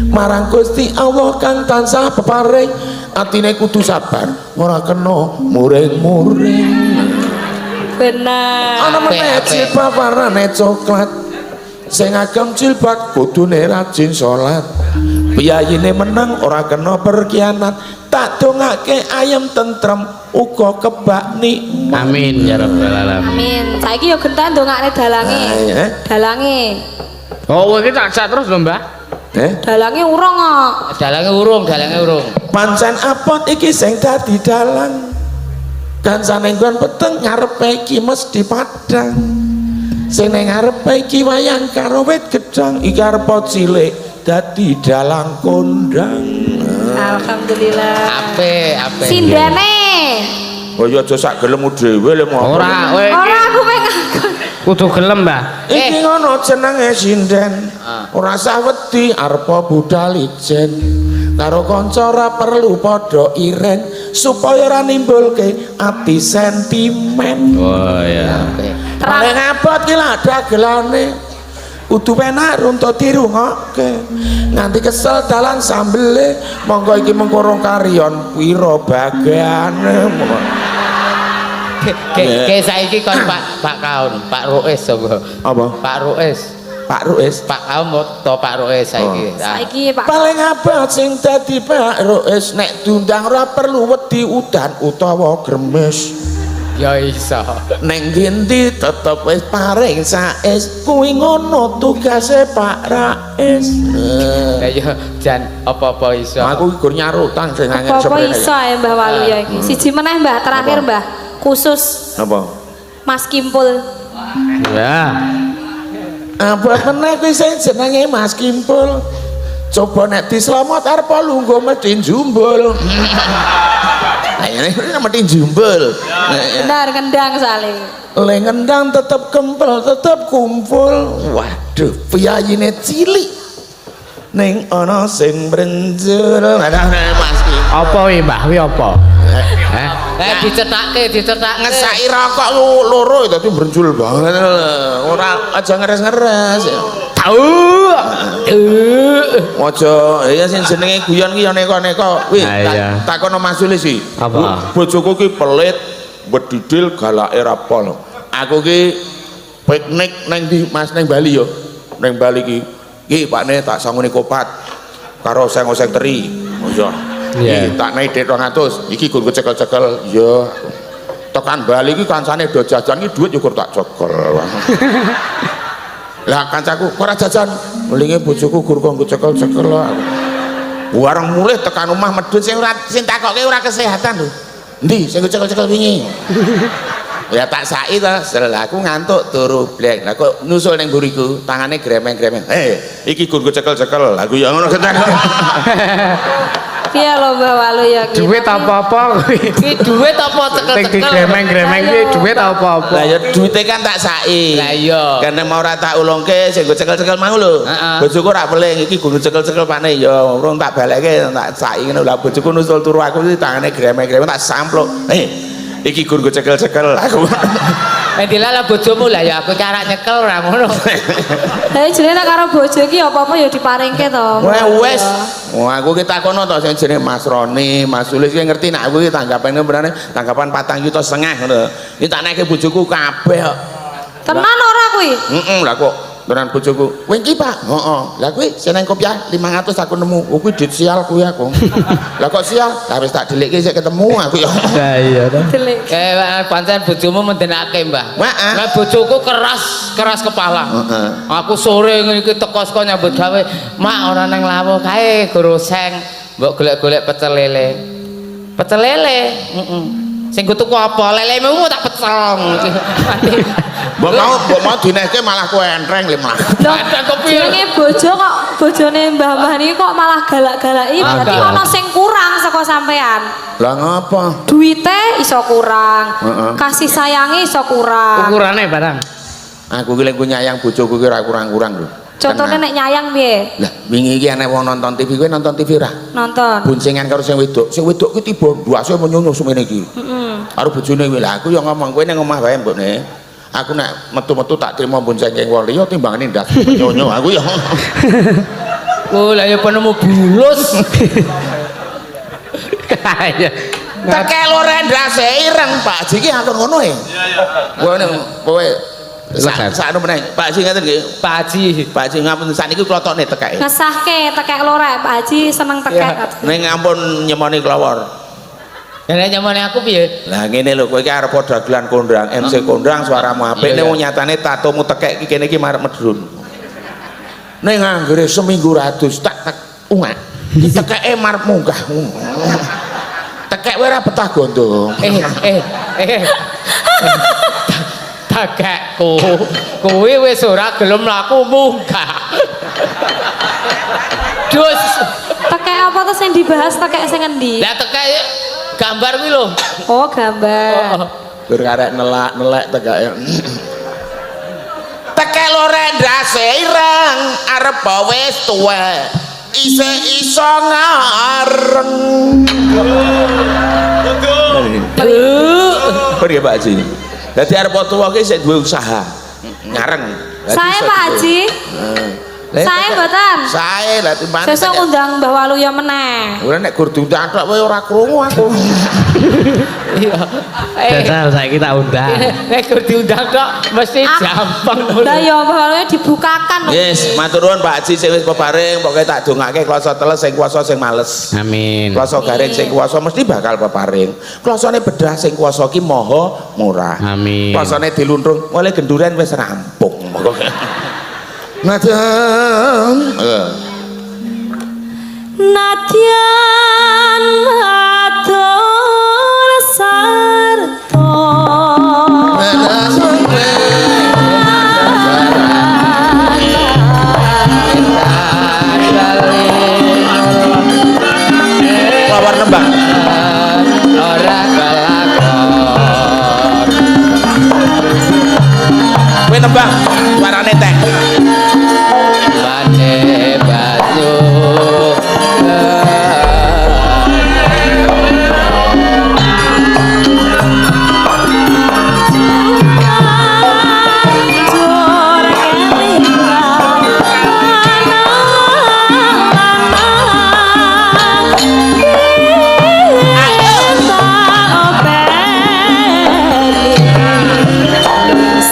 marang Gusti Allah kang tansah peparing. Atine kudu sabar, ora kena muring-muring. Bener. Ana meneh jilbab warnane coklat. Sing ngagem jilbab kudune rajin salat. Piyayine menang ora kena berkhianat. Tak dongake ayam tentrem uga kebak nikmat. Amin ya rabbal alamin. Amin. Saiki yo gentan ndongakne dalange. Dalange. Oh, iki tak sak terus lho, Mbah. Dalange urung kok. Dalange urung. Pancen apot iki sing dadi dalang. Kancane nggon peteng ngarepe iki mesti padang. Sing ning ngarepe iki wayang karo wit gedhang iki arep cilik dadi dalang kondang. Alhamdulillah. Ape. Sindane. Oh ya aja sak gelem dhewe le mau. Ora, kowe Ora aku pengen. kudu gelem, Mbah. Iki ngono jenenge sinden. Ora usah wedi arep budal ijen. Karo kanca ora perlu padha iren supaya ora nimbulke ati sentimen. Oh ya. Paling abot ki lah dagelane. Kudu penak runtuh dirungokke. Nganti kesel dalan sambele, monggo iki mengkorong karyon pira bagane. Ke saiki kon Pak Kaun, Pak Ruis sapa? Apa? Pak Ruis. Pak Ruis. Pak Kaun to Pak Ruis saiki. Saiki Pak. Paling abot sing dadi Pak Ruis nek diundang ora perlu wedi udan utawa gremes. Ya iso. Neng ngendi tetep wis paring saes kuwi ngono tugase Pak Rais. Lah ya jan apa-apa iso. Aku gur nyarutan sing angel Apa iso ya Mbah Walu ya iki. Siji meneh Mbah terakhir Mbah. Khusus Napa? Mas Kimpul. Ya. Apa meneh kuwi sing jenenge Mas Kimpul. Coba nek dislamet arep lungguh mesti jumbul. Nah ini mesti jumbul. Benar kendang sale. Le ngendang tetep kempel, tetep kumpul. Waduh, piyayine cilik. Ning ana sing brenjul. Mas Kimpul. Apa wi, Mbah? Wi apa? Dicethake Ngesaki rokok loro dadi brenjul banget. Ora aja ngeres-ngeres. Aja ya sing jenenge guyon ki ya neka-neka. Wih, takono Mas Sulis iki. Apa? Bojoku ki pelit, bedidil, galake ra pol. Aku ki piknik nang ndi Mas nang Bali ya. Nang Bali ki. Ki pakne tak sangune kopat karo oseng-oseng teri. Oh iya. Iki tak naik 200. Iki gur cekel-cekel. Ya. Tekan Bali ki kancane do jajan ki dhuwit ya gur tak cekel. Lah kancaku ora jajan, mlinge bojoku gur kanggo cekel-cekel lah. Wareng mulih tekan omah medhun sing takoke ora kesehatan lho. Endi sing cekel-cekel wingi? Ya tak saki to, sel aku ngantuk turu blek. Lah kok nusul ning mburiku, tangane gremeng-gremeng. Iki gur cekel-cekel. Lah aku ya ngono gentan. Piye lho Mbah Walu ya iki. Duit apa-apa kuwi. Ki dhuwit apa Sing cekel-cekel. digremeng-gremeng kuwi duit apa-apa. Lah ya duite kan tak saki. Lah iya. Karena mau ora tak ulungke sing cekel-cekel mau lho. Bojoku ora peling iki gur cekel-cekel pane ya urung tak balekke tak saki ngono. Lah bojoku nusul turu aku iki tangane gremeng-gremeng tak sampluk. Iki gur cekel-cekel aku. Dilala bojomu lah ya aku cara nyekel ora ngono. Lah jenenge karo bojo iki apa-apa ya diparingke to. Wes. Wah aku ki takono to sing jenenge Mas Roni, Mas Sulis ki ngerti nek aku ki tanggapane berane tanggapan 4,5 juta ngono. Iki tak naike bojoku kabeh kok. Tenan ora kuwi? Lah kok tenan bojoku. Kowe iki Pak? Heeh. Lah kuwi seneng kopiah 500 aku nemu. Oh kuwi dit sial kuwi aku. Lah kok sial? Lah wis tak delikke sik ketemu aku ya. Lah iya to. Delik. Pancen bojomu mendenake Mbah. Heeh. Lah bojoku keras kepala. Aku sore ngene iki teko saka nyambut gawe, Mak ora nang lawuh kae goroseng, mbok golek-golek pecel lele. Pecel lele? Sing tuku apa? Lelemu tak pecel. Mbok mau dinehke malah kowe entreng le malah. Loh, jenenge bojo kok bojone Mbah-mbah niki kok malah galak-galaki berarti ana sing kurang saka sampean. Lah ngapa? Duite iso kurang, kasih sayangi iso kurang. Ukurane barang. Aku ki lek nyayang bojoku ki ora kurang-kurang lho. Contohnya nek nyayang piye? Lah wingi iki ana wong nonton TV, kowe nonton TV ora? Nonton. Boncengan karo sing wedok. Sing wedok ki tiba duase menyunyuh semene iki. Karo bojone kuwi. Lah aku yo ngomong kowe ning omah wae mbokne. Aku nek metu-metu tak trimo bonceng keng wong liya timbangane ndas menyunyuh. Aku yo Oh, lah ya penemu bulus. Kaya. Tekek loren ndase ireng Pak Haji ki atur ngono e. Kowe sakno meneh Pak Haji ngaten nggih. Pak Haji ngampun saniki klotone tekeke. Ngesahke tekek lorek Pak Haji seneng tekek. Ning ngampun nyemoni kelawar. Nek nyamane aku piye? Lah ngene lho kowe iki arep dagelan kondang, MC kondang suaramu apik ning nyatane tatomu tekek iki kene iki marep medrun. Ning anggere seminggu ratus tak ungak. Tekeke marep munggah. Tekek kowe ora betah gondo. Tekekku kowe wis ora gelem laku munggah. Dus Tekek apa tuh yang dibahas tekek sing endi? lah tekek gambar kuwi lho. Oh, gambar. Gur karek nelak-nelek tekeke. Tekek loren ndase ireng arep wis tuwa. Isih iso ngareng. Pergi Pak Haji. Dadi arep tuwa ki sik duwe usaha. Ngareng. Saya Pak Haji. Saya mboten. Sae lah timbang. Sesuk ngundang Mbah Waluya meneh. Ora nek gur diundang tok kowe ora krungu aku. Iya. Jajal saiki tak undang. Nek kur diundang tok mesti gampang. Lah ya Mbah Waluya dibukakan. Yes, matur nuwun Pak Haji sing wis peparing, pokoke tak dongake klasa teles sing kuwasa sing males. Amin. Klasa garing sing kuwasa mesti bakal peparing. Klasane bedah sing kuwasa ki maha murah. Amin. Klasane diluntrung, mulai genduren wis rampung. Nadyan. Nadyan matur sarta. Lawar nembang. Ora kelakon. Kowe nembang, suarane tek. Bane batu.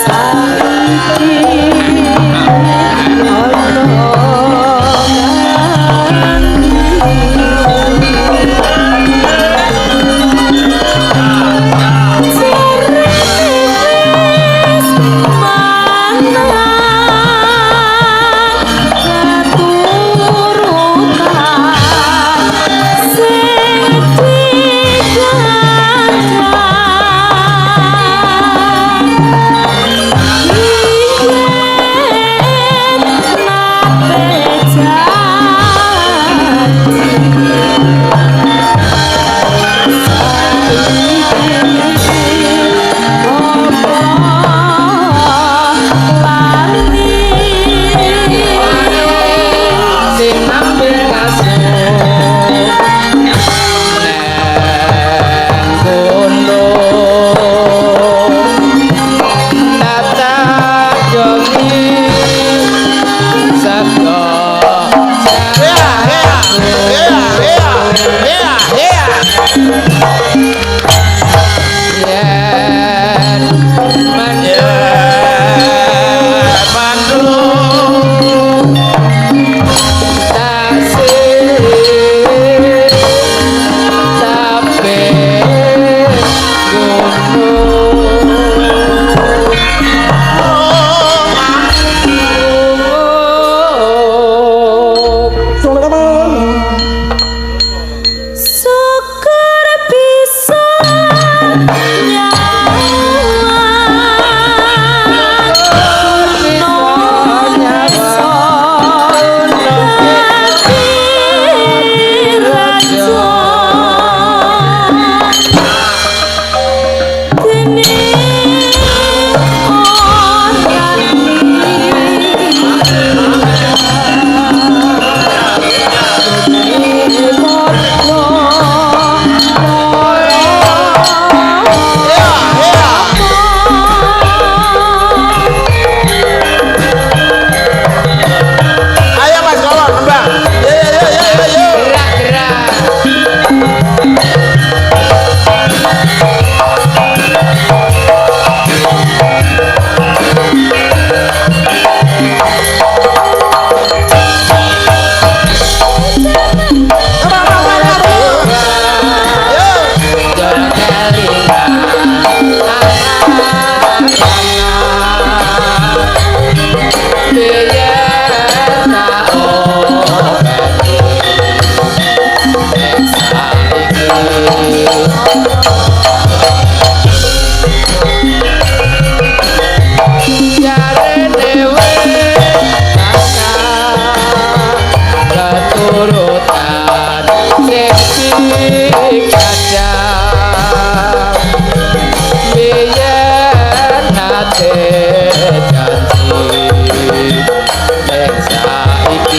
Saiki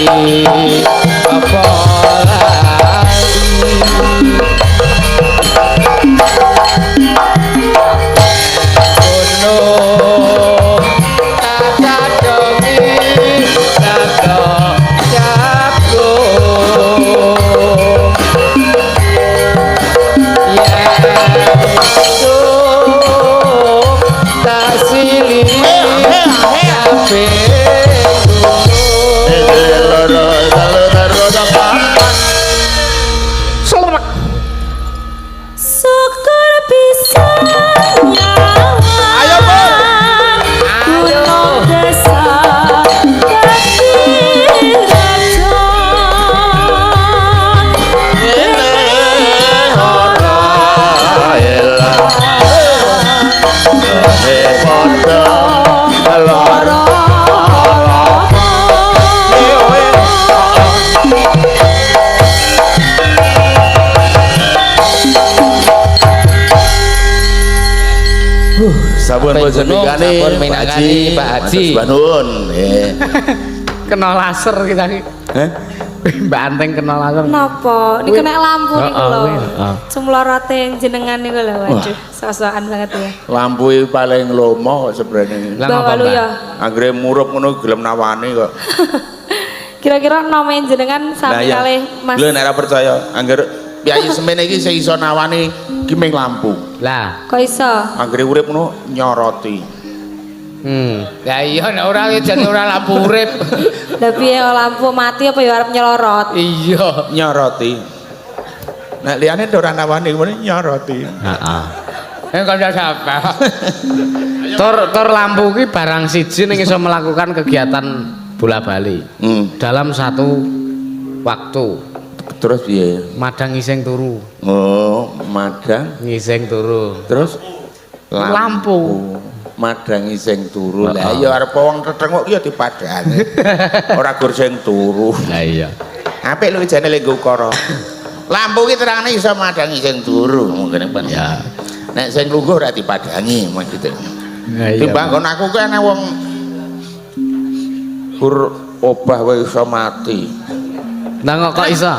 apa gunung tak dongi tak jagung tak silih Syukur bisa Ayo, Bu. gunung desa tapi Sampun Baik, boten Gunung, mikani sampun minangkani, Pak Haji. Matur nuwun. Kena laser kita ki. Heh. Mbak Anteng kena laser. Napa? Ini kena lampu niku lho. Heeh. Cumlorote jenengan niku lho. Waduh, sosokan banget ya. Lampu iki paling lomo kok sebenarnya. Lah Mbak ngapa, Walu Mbak? ya. Anggere murup ngono gelem nawani kok. Kira-kira nomen jenengan sami kalih Mas. Lho nek ora percaya, anggere piyayi semene iki sing iso nawani ki ming lampu. Lah, Kok iso? Anggere urip ngono nyoroti. ya iya nek ora jane ora lampu urip Lah piye lampu mati apa ya arep nyelorot? iya Nyoroti. Nek liyane ora nawani ngene nyoroti. heeh. kanca sapa Tor lampu ki barang siji ning iso melakukan kegiatan bola bali dalam satu waktu. Terus piye? Madang ngising turu, Oh, madang. ngising turu. Terus Lampu. Madangi sing turu. Lah ya arep wong tetenguk ya dipadani. Ora gur sing turu. Lah iya. Apik lho jane lek ukara. Lampu ki terangane iso madangi sing turu. Mungkin ben. Ya. Nek sing lungguh ora dipadangi maksudnya. Lah iya. Timbang kon aku ki ana wong gur obah wae iso mati. Lah kok iso?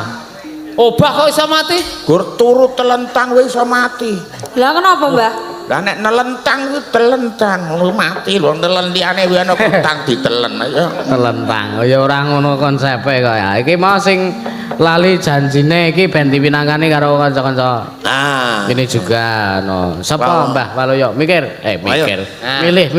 obah kok iso mati Gur turu telentang wae iso mati. Lah kenapa, Mbah? Lah nek nelentang ku telentang ngono mati lho nelen liyane wae ana kentang ditelen ayo. Telentang. Oh ya ora ngono konsepe kok ya. Iki mau sing lali janjine iki ben dipinangkani karo kanca-kanca. Ah. Ini juga no. Sapa Wah. Mbah Waluyo? Mikir. Mikir. Ah. Milih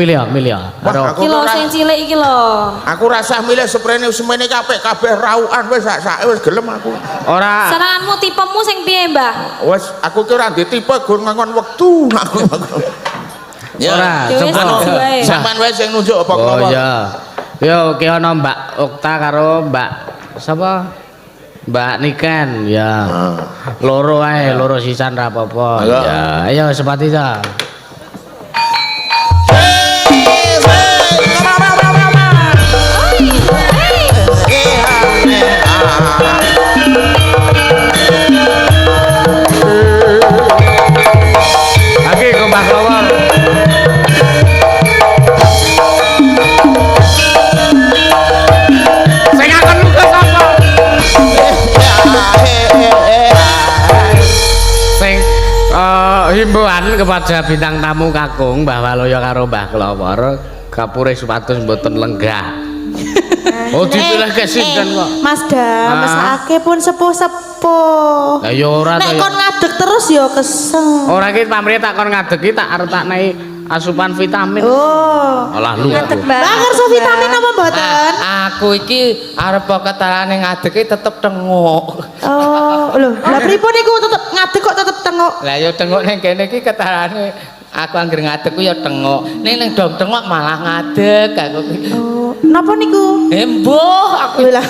ya. Karo Iki lho sing cilik iki lho. Aku rasa milih sprene semene kabeh raukan wis sak wis gelem aku. ora Senenganmu tipemu sing piye, Mbah? Wis aku ki ora ditipe gur ngangon wektu aku. ora Ya wis coba. sesuai. Mbah. Sampeyan wae sing nunjuk apa Oh kelapa. iya. Yo ki ana Mbak Okta karo Mbak sapa? Mbak Niken ya. Loro ae, loro sisan ra apa-apa. Ayo. Ya, ayo sepati ta. Lagi kumbah kelawar. Sing akan luka sapa? Sing himbauan kepada bintang tamu kakung Mbah Waluyo karo Mbah Kelawar kapure supados mboten lenggah. Oh dipilih ke sinten kok. Mas Dam, Ah. mesake pun sepuh-sepuh. Lah ya ora ta Nek ya. kon ngadeg terus ya kesel. Ora iki pamrih tak kon ngadegi tak arep tak nehi asupan vitamin. Oh. Alah lu. Lah ngerso vitamin apa mboten? aku iki arep ketarane ngadeki tetep tengok Oh, lho. Lah pripun iku tetep ngadeg kok tetep tengok. lah yo tengok ning kene iki ketarane aku anggere ngadeg ku ya tengok ning dong tengok malah ngadeg aku Oh, napa niku? embuh aku Lah,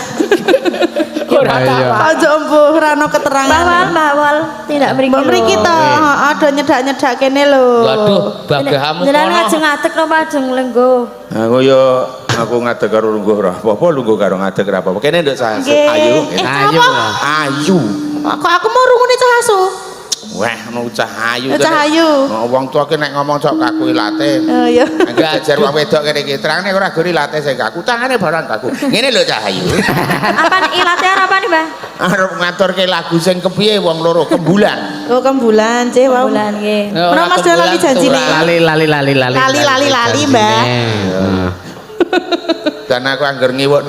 ora Iya. tak aja embuh ra ono keterangan. Bawal tidak mriki. Mbok mriki to, heeh, do nyedak-nyedak kene lho. waduh bagahamu Jenengan kono ngajeng ngadeg napa ajeng lenggo? Aku yo aku ngadeg karo lungguh ora apa-apa lungguh karo ngadeg ora apa-apa. Kene nduk saya Nggih. ayu. Ayo. Ayu. Kok aku mau rungune cah asu? Wah, nu cahayu. Cahayu. Oh, wong tua ki nek ngomong sok kaku ilate. Oh iya. Enggak ajar wong wedok kene iki terangane ora gori ilate sing kaku, tangane barang kaku. Ngene lho cahayu. Apa nih ilatnya apa nih, Mbah? Arep ngaturke lagu sing kepiye wong loro kembulan. Oh kembulan cih wow. Bulan nggih. Ora Mas Dolan lali janjine. Lali, Lali, Mbak. Dan aku anggar ngiwuk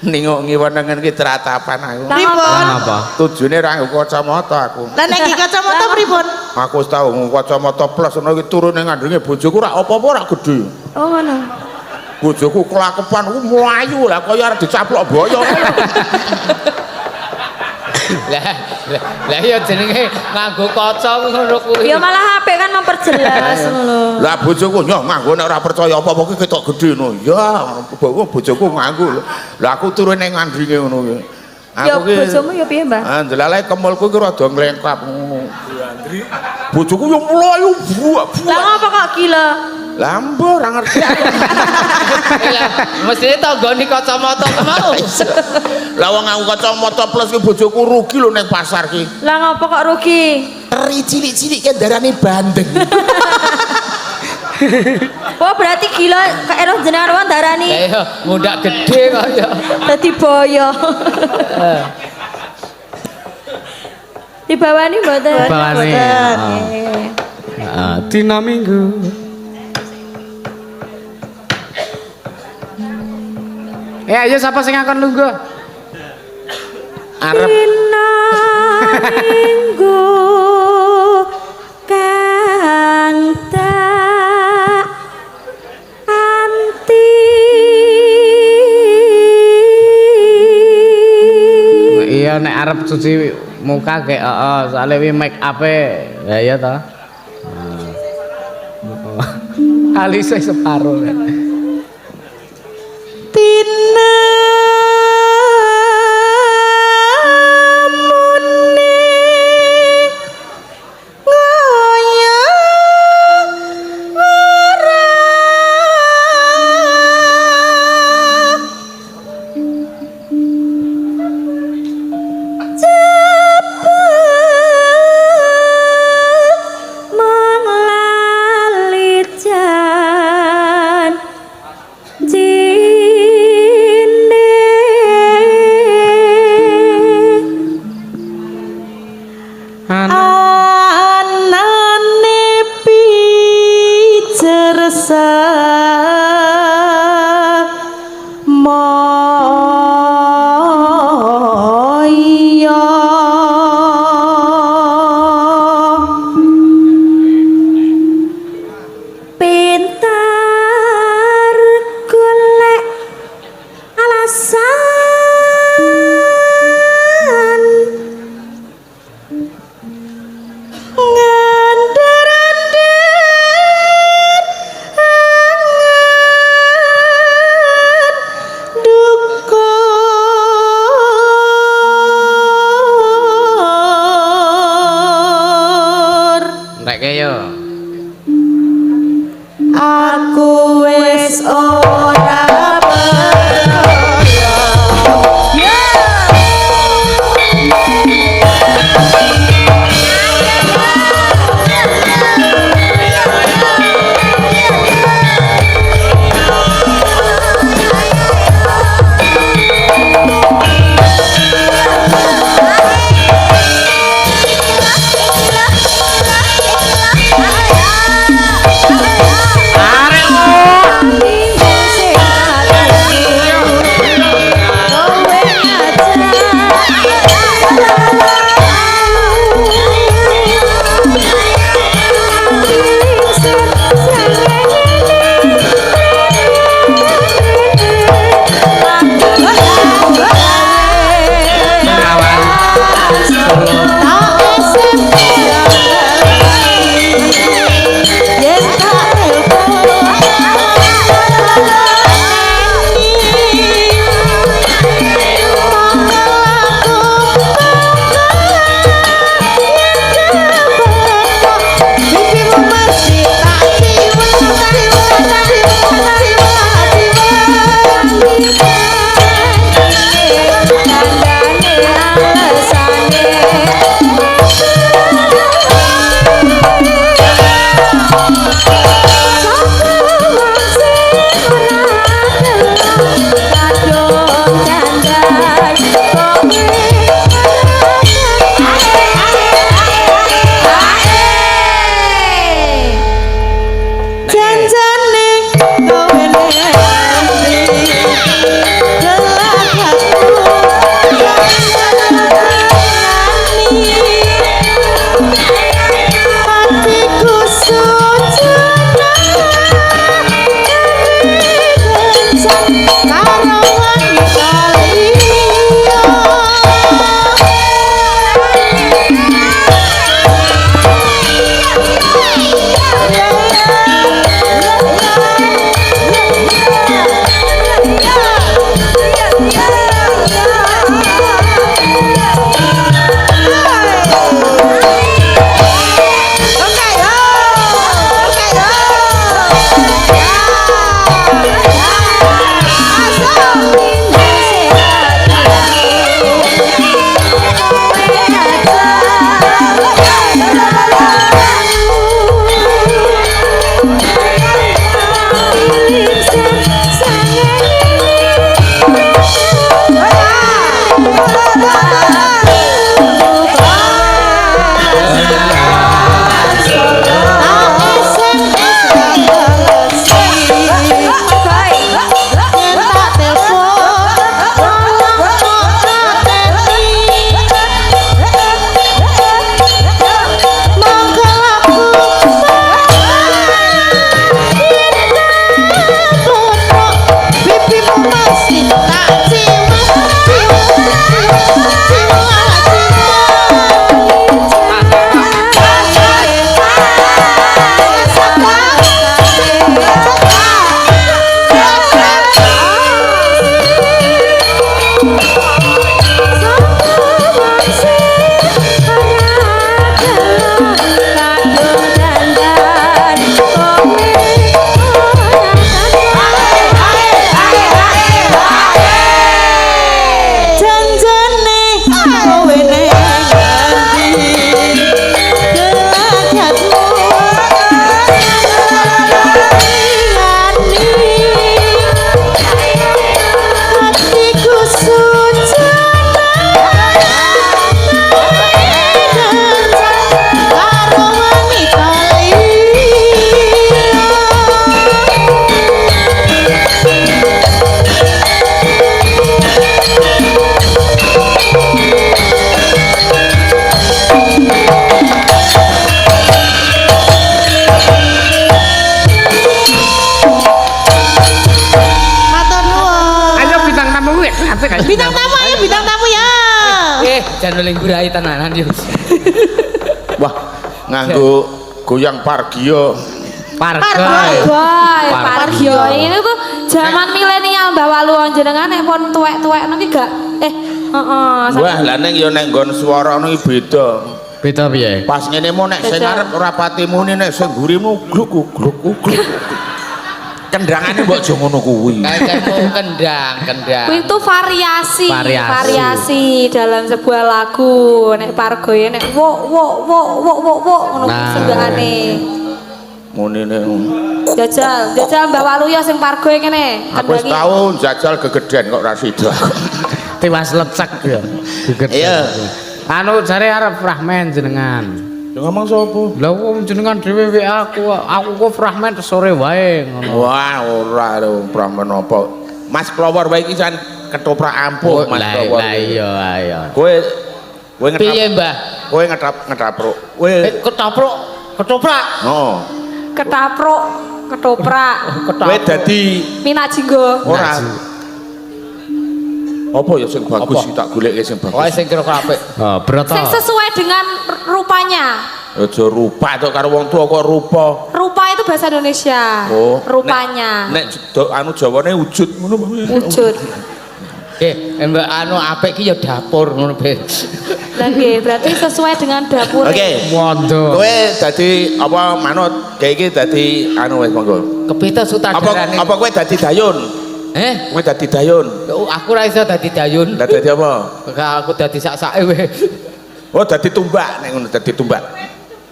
ninguk nang iki tratapan aku. Pripun? Apa? Tujune ra nggo kacamata aku. Lah nek iki kacamata pripun? Aku wis tau nggo kacamata plus ngono iki turun ning ngandhenge bojoku ra apa-apa ora gedhe. Oh ngono. Bojoku kelakepan ku mlayu lah kaya arep dicaplok boyo. Lah ya jenenge nganggo kaca ngono kuwi. Ya malah HP kan memperjelas ngono. Lah bojoku yo nganggo nek ora percaya apa-apa ki ketok gedhe ngono. Ya, bojoku nganggo. Lah aku turun ning ngandringe ngono ki. Ya Aku ki bojomu ya piye, Mbah? ndelalae kemulku ki rada nglengkap ngono. Bojoku yo mlayu buak. Lah ngapa kok gila? Lah mbok ora ngerti aku. Mestine tanggane kacamata mau. Lah wong aku kacamata plus ki bojoku rugi lho ning pasar ki. Lah ngapa kok rugi? Eri cilik-cilik ki darane bandeng. Oh berarti gila kayak jenengan wan darani. Lah ya mundak gedhe kaya. Dadi boyo. Dibawani mboten? Dibawani. Nggih. Dina Minggu. Ayo siapa sing akan lungguh? Arep Dina Minggu kang tak anti. iya nek arep cuci muka kayak soalnya wi make up-e ya iya toh. Alise separo. Tina aku wis ora percaya ngate kayak Bintang tamu ayo bintang tamu ya. jangan oleh ngurai tenanan yo. Wah, nganggo goyang pargio. Pargoy. Pargio ini tuh zaman milenial Mbak Walu jenengan nek pon tuwek-tuwek niki gak Wah, lah ning yo nek nggon swara ngono iki beda. Beda piye? Pas ngene mu nek sing arep ora pati muni nek sing mburimu gluk gluk gluk. Kendangane mbok aja ngono kuwi. Kamu kendang. itu variasi dalam sebuah lagu nek pargoy nek wo ngono senggane Munine. jajal Mbak Walu ya sing pargoy kene Aku wis tau jajal gegeden kok ra sida. Tiwas lecek ya. Iya. Anu jare arep fragmen jenengan. Ya ngomong sapa? Lah wong jenengan dhewe aku kok fragmen sore wae ngono. Wah, ora lho, pramen apa. Mas Klowor wae iki jan ketoprak ampuh Mas Klowor. Lah iya ayo. Kowe Piye, Mbah? Kowe ngedapruk. Kowe Ketoprak. oh. ketoprak Kowe dadi Mina Jinggo ora. Apa ya sing bagus iki tak goleke sing bagus. Oh, sing kira-kira apik. Oh, broto. sing sesuai dengan rupanya. Aja rupa tok karo wong tuwa kok rupa. Rupa itu bahasa Indonesia. Oh. Rupanya. Nek anu Jawane wujud ngono. Wujud. Mbak anu apik ki ya dapur ngono be. Lah nggih, berarti sesuai dengan dapur. Oke. Mondo. Kowe dadi apa manut kayak iki dadi anu wis monggo. Kepita sutradarane. Apa kowe dadi dayun? Kowe dadi dayun. Aku ra iso dadi dayun. Lah dadi apa? Aku dadi sak-sake we. Oh dadi tumbak nek ngono dadi tumbak.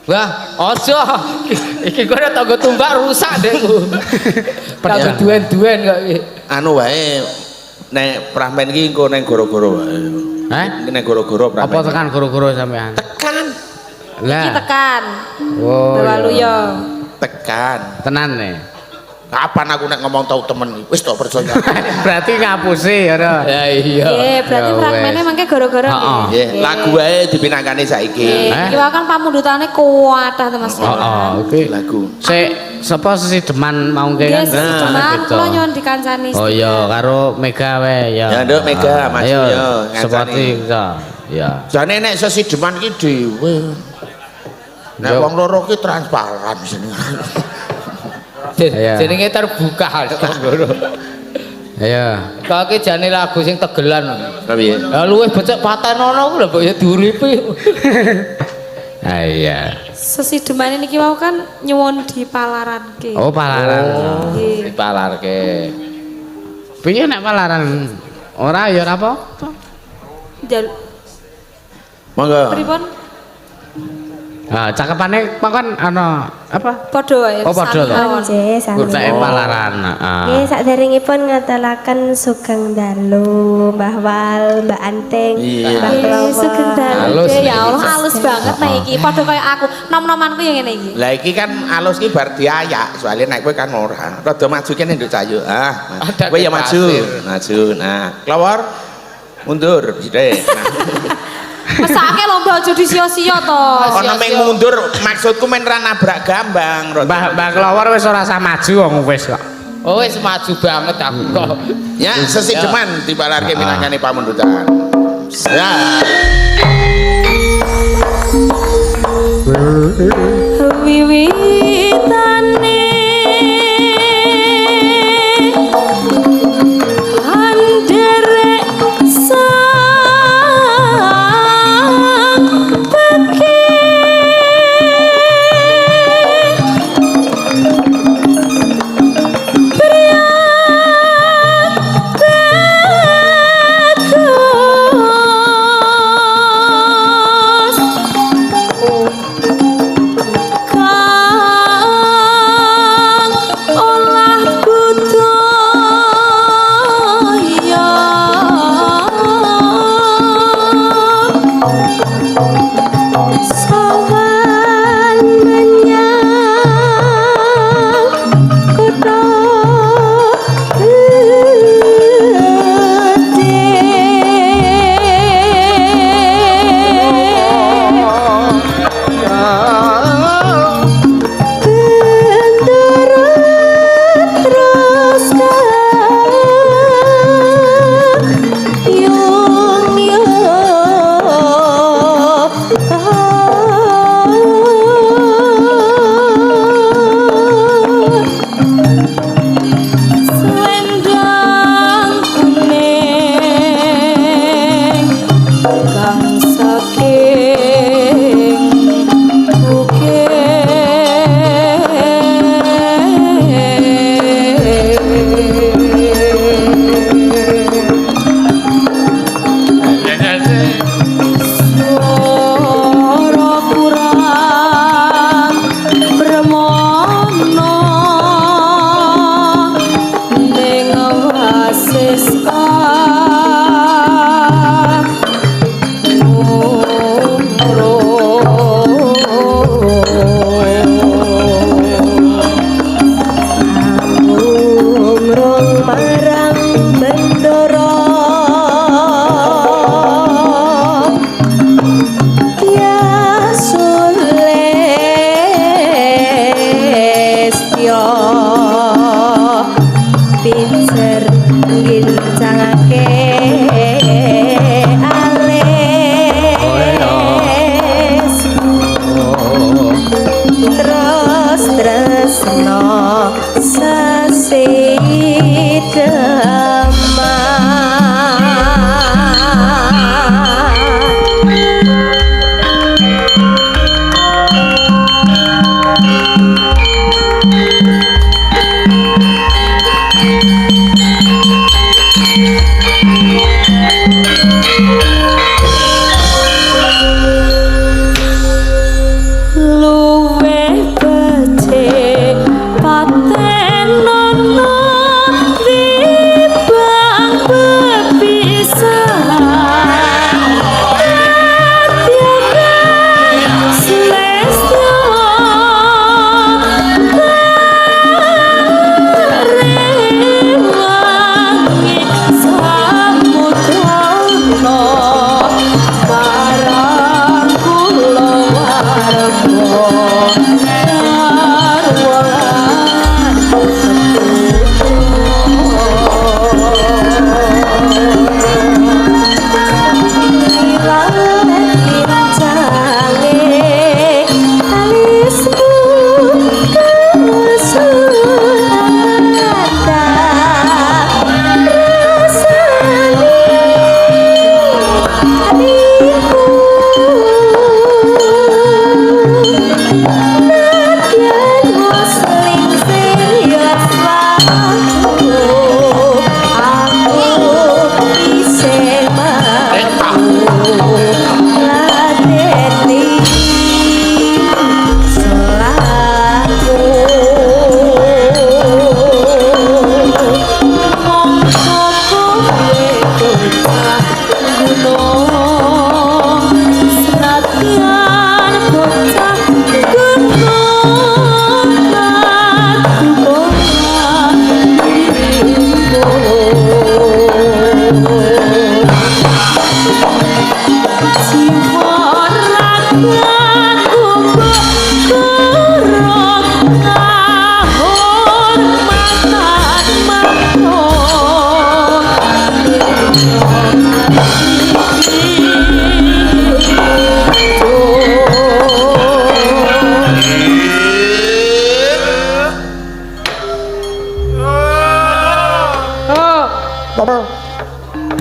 Wah, ojo. Iki kok ora tanggo tumbak rusak dekku. Padha duwen-duwen kok iki. Anu wae nek pramen iki engko ning goro-goro wae. Iki ning goro-goro pramen. Apa tekan goro-goro sampean? Tekan. Lah. Iki tekan. Oh. Mbak Walu ya. Tekan. Tenan nih. Kapan aku nek ngomong tau temen wis tok percaya. Berarti ngapusi ya ro. Ya iya. Nggih, berarti fragmennya mangke gara-gara nggih. Nggih, lagu wae dipinangkani saiki. Iki kan pamundutane kuwatah Mas. Oke. Lagu. Sik sapa sesi deman mau ke kan? Nggih, cuman kula nyuwun dikancani. Oh iya, karo Mega wae ya. Ya nduk Mega Mas Ayo, yo seperti iso. Ya. Jane nek sesi deman iki dhewe. Nek wong loro ki transparan sini. Jenenge terbuka lho. Ayo. Kok iki jane lagu sing tegelan. Piye? Lah luwih becik patenono ku lho mbok ya diuripi. Ah iya. Sesi demane niki wau kan nyuwun dipalaranke. Oh, palaran. Nggih. Dipalarke. Piye nek palaran? Ora ya ora apa? Monggo. Pripun? Ah, cakepane kan ana apa? Padha wae. Oh, padha to. Nggih, sami. Gurtake palaran. Heeh. Nggih, saderengipun ngaturaken sugeng dalu Mbah Wal, Mbak Anting, Mbah Klowo. Sugeng Halus. dalu. Ya Allah, halus banget nih iki. Padha kaya aku. Nom-nomanku yang ngene iki. Lah iki kan alus ki bar diayak, soalnya nek kowe kan ora. Rada maju kene nduk Cayu. Kowe ya maju. Maju. Nah, Klowor mundur sithik. Mesake lomba aja disia-sia to. Ana meng mundur, maksudku men ra nabrak gambang. Mbah Klowor wis ora usah maju wong wis kok. Oh wis maju banget aku kok. Ya, sesi deman dipalarke minangkane pamundutan. Ya. Wiwitane anderek sang peki bagus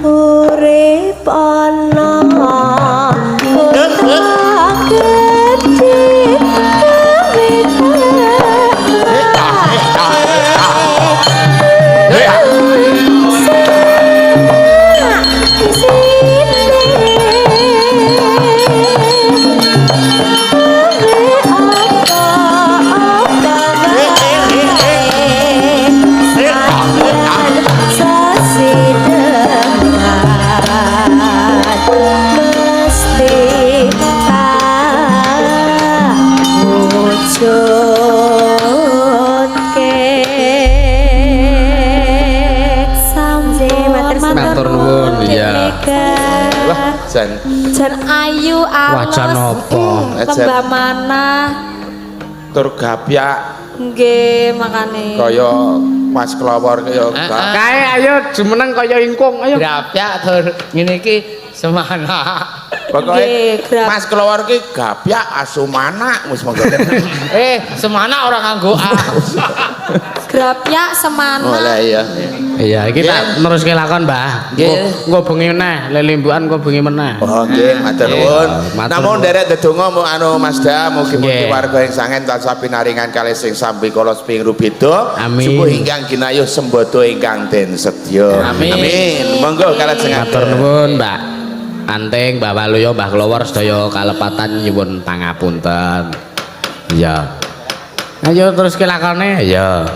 Urip ana Matur nuwun, iya. Jan ayu alas. Wajan apa? Lembah mana? Tur gapyak Nggih, makane. kaya Mas Klawor kaya Kae ayo jumeneng kaya ingkung, ayo. Grapyak tur ngene iki semana. Pokoke Nggih, Mas Klawor ki gapyak asumana wis monggo. Semana orang nganggo A. Grapyak semana. Oh lah iya. Iya, iki tak neruske lakon, Mbah. Engko bengi meneh, lelimbukan engko bengi meneh. Oh nggih, matur nuwun. matur Namun nuwun. derek dedonga anu Mas Da mugi-mugi Nggih. warga ing sangen tansah pinaringan kalih sing sambi kala seping rubeda. Amin. Subuh ingkang ginayuh sembodo ingkang den sedya. Amin. Monggo kalajengaken. Matur nuwun, Mbak Anting, Mbak Waluyo, Mbah Klowor sedaya kalepatan nyuwun pangapunten. Iya. Ayo terus ke lakone, ya.